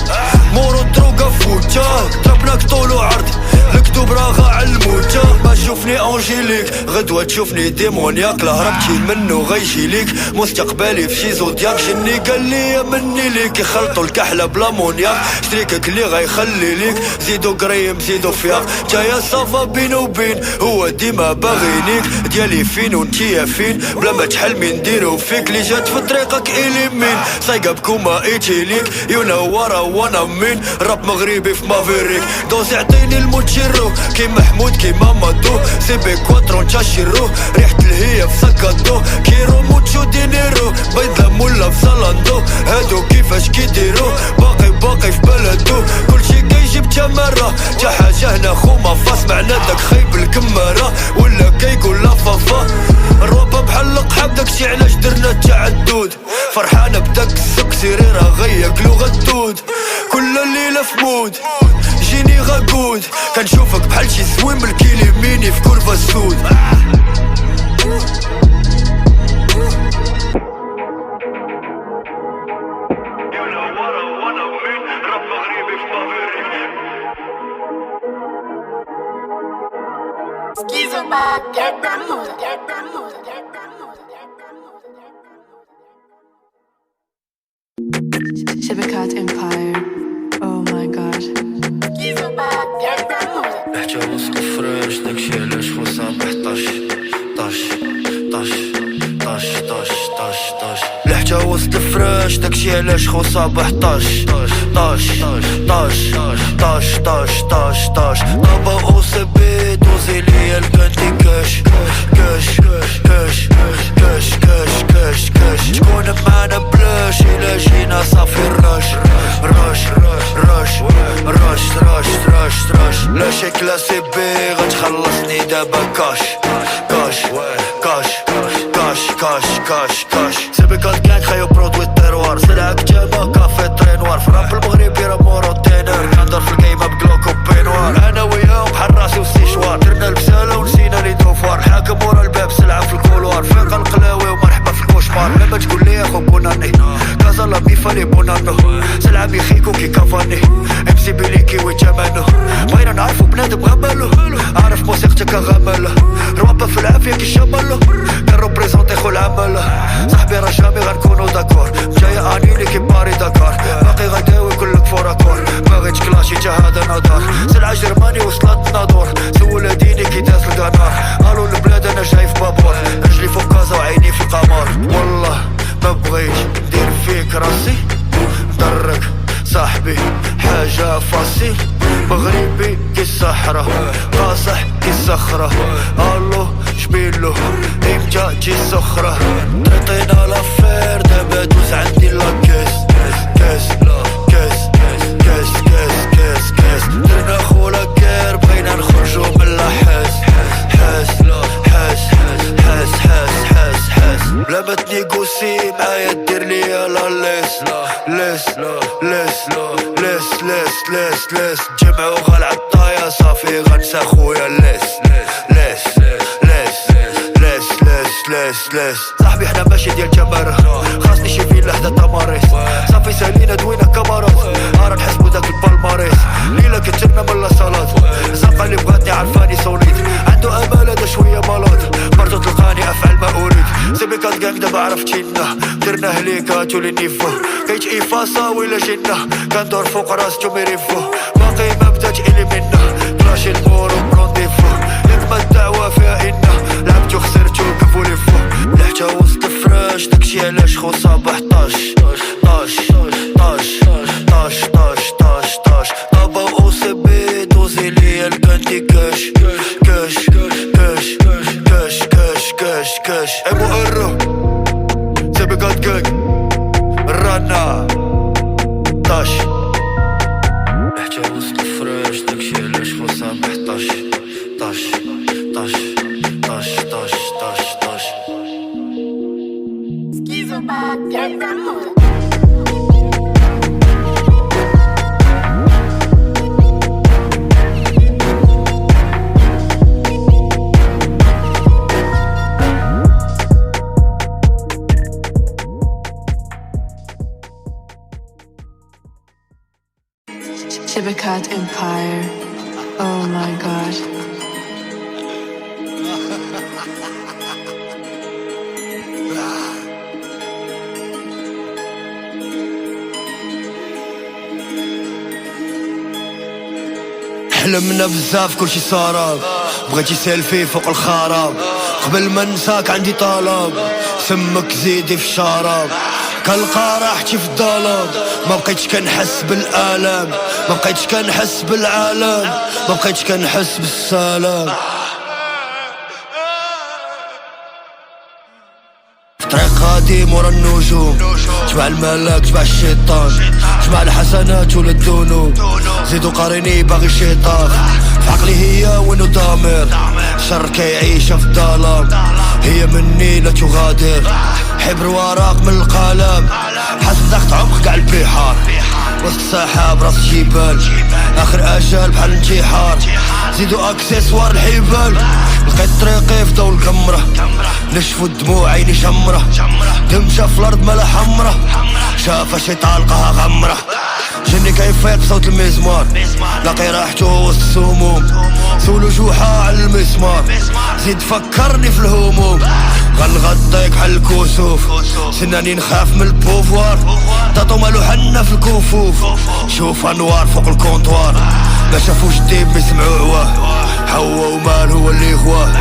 مورو دروقة فوتا ضربناك طول وعرض الكتوب راغا عالموتة ما تشوفني انجيليك غدوة تشوفني ديمونياك لا هربتي منو غيجي ليك مستقبلي في شي زودياك جني قال لي مني ليك يخلطوا الكحلة بلا مونياك شريكك اللي غيخلي ليك زيدو قريم زيدو فياق جايا صافا بين وبين هو ديما باغينيك ديالي فين ونتيا فين بلا ما تحلمي نديرو فيك اللي جات في طريقك إلي مين صايقة بكوما ايتي ليك يونا ورا وانا مين راب مغربي في مافيريك دوزي عطيني الموتشيرو كي محمود كي مامادو سيبي كواترو نتا شيرو ريحة الهية في سكادو كيرو موتشو دينيرو بيضة مولا في سالاندو هادو كيفاش كيديرو باقي في بلدو كلشي كيجيب تمارة تا حاجة هنا خو ما فاس معنا داك خايب الكمارة ولا كيقول لا فافا الروبا بحال القحاب داكشي علاش درنا التعدد فرحانة بداك السك سيري راه غياكلو غدود كل الليلة في مود كتجيني غاكود كنشوفك بحال شي زوين بالكيل يميني في كورفا السود Shibakat Empire. Oh my god. حتى وسط الفراش داكشي علاش خو صباح طاش لحتى وسط الفراش داكشي علاش خو صباح طاش طابا او سي بي دوزي ليا الكانتي كاش تكون معانا بلاش إلا جينا صافي رش لا كلاسي بي غتخلصني دابا كاش سيبيكال كان خيو برودوي التيروار سلعة كتابة كافي ترينوار فراب المغربي راه مورو تينر كندور في الكيمة بكلوكو بينوار انا وياهم بحال راسي وسيشوار درنا البسالة ونسينا لي دوفوار حاكم ورا الباب سلعة في الكولوار فيق القلاوي ومرحبا في الكوشمار لما تقول لي اخو بوناني كازا لا ميفالي بونانو سلعة بيخيكو كي كافاني امسي بليكي ويتامانو بغينا نعرفو بنادم غمالو عارف موسيقتك غمالة روابا في العافية كي شمالو كان روبريزونتي خو العمالة صاحبي راه جامي غنكونو داكور جاية انيلي كي باري داكار باقي غداوي كلك فوراكور باغيتش كلاشي تا هذا نضار سلعة جرماني وصلت نادور سول ديني كي داز القنار قالو البلاد انا جاي في بابور رجلي فوق كازا وعيني في القمر والله ما بغيتش ندير فيك راسي ندرك صاحبي حاجة فاسي مغربي كي الصحراء قاصح كي الصخرة الو شبيلو امتى تجي الصخرة طريطينا لافير دابا دوز عندي لاكيس كاس درنا خولا كير بغينا نخرجو من الحاس حاس بلا ما تنيغوسي معايا دير ليا لا ليس جمعو غالعطايا صافي غنسى خويا ليس صاحبي حنا ماشي ديال جمارة خاصني شي فيلا حدا تماريس صافي سالينا دوينا كامارات راه نحسبو داك البالماريس ليلة كترنا من لاصالات زنقة اللي بغاتني عرفاني صوليت عندو امال هدا شوية مالات برضو تلقاني افعل ما اريد سيبي كات كاك دابا عرفتينا درنا هليكات ولي نيفو كيت ايفاسا ولا جينا كندور فوق راس توميريفو باقي ما بدات الي منا كلاشي المورو برونديفو ياك ما الدعوة فيها إنا لعبتو خسرتو كفولي فو لحتى وسط الفراش داكشي علاش خو صباح طاش طابا او سي بي دوزي ليا الكانتي كاش ابو قرو سيبي قد كاك رانا طاش لحتى وسط الفراش داكشي علاش خو صباح طاش Shibakat Empire. Oh my god. حلمنا بزاف كلشي صاراب بغيتي سيلفي فوق الخراب قبل ما نساك عندي طلب سمك زيدي في الشراب كنلقى راحتي في الظلام ما بقيتش كنحس بالالم ما بقيتش كنحس بالعالم ما بقيتش كنحس بالسلام طريق غادي مورا النجوم جمع الملاك جمع الشيطان جمع الحسنات ولا الذنوب زيدو قاريني باغي الشيطان في عقلي هي وينو ضامر شر كيعيش في الظلام هي مني لا تغادر حبر ورق من القلم حاسب ضغط عمق كاع البحار وسط السحاب راس جبال اخر اجال بحال انتحار زيدو اكسسوار الحبال لقيت طريقي في ضو القمرة نشفو الدموع عيني شمرة دمشة في الارض مالا حمرة شافا شي طالقها غمرة جني كيفيق صوت المزمار لاقي راحتو وسط السموم سولو جوحة على المسمار زيد فكرني في الهموم غنغطيك بحال الكسوف سناني نخاف من البوفوار طاطو مالو حنا في الكفوف شوف انوار فوق الكونطوار ما شافوش الديب ما سمعو عواه حوا ومال هو اللي غواه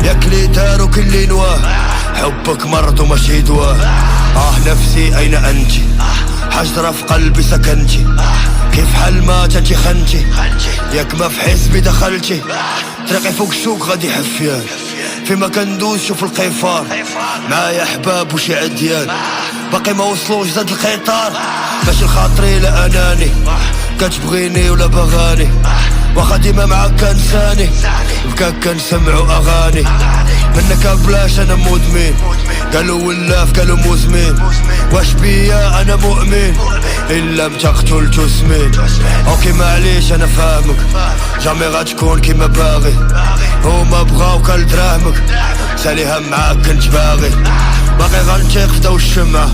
ياك لي دارو كل اللي نواه حبك مرض وماشي دواه نفسي اين انت حجرة في قلبي سكنتي كيف حال ما انتي خنتي ياك ما في حسبي دخلتي طريقي فوق الشوك غادي حفيان فيما كندوز شوف القفار معايا حباب وشي عديان باقي ما وصلوش زاد القطار باش الخاطري لا اناني كتبغيني ولا بغاني واخا ديما معاك كنساني بكاك كنسمعو اغاني منك بلاش انا مدمن قالوا ولاف قالوا مزمن واش بيا انا مؤمن الا متقتل جسمين اوكي معليش انا فاهمك جامي غتكون كيما باغي هما بغاو كالدراهمك ساليها معاك كنت باغي باقي غنتيق في ضو الشمعة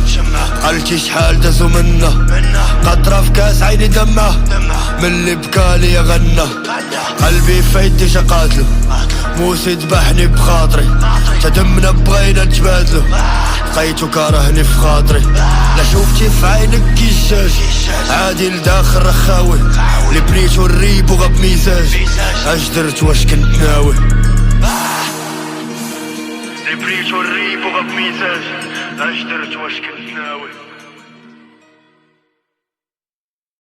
قلتي شحال دازو منا قطرة في كاس عيني دمعة من اللي بكالي غنى قلبي في يدي جا قاتلو موسي دبحني بخاطري تدمنا بغينا نتبادلو لقيتو كرهني في خاطري لا شوفتي في عينك كيشاش عادي لداخل رخاوي اللي بنيتو الريب وغاب ميزاج اش درت واش كنت ناوي اللي بنيتو الريب وغاب ميزاج اش درت واش كنت ناوي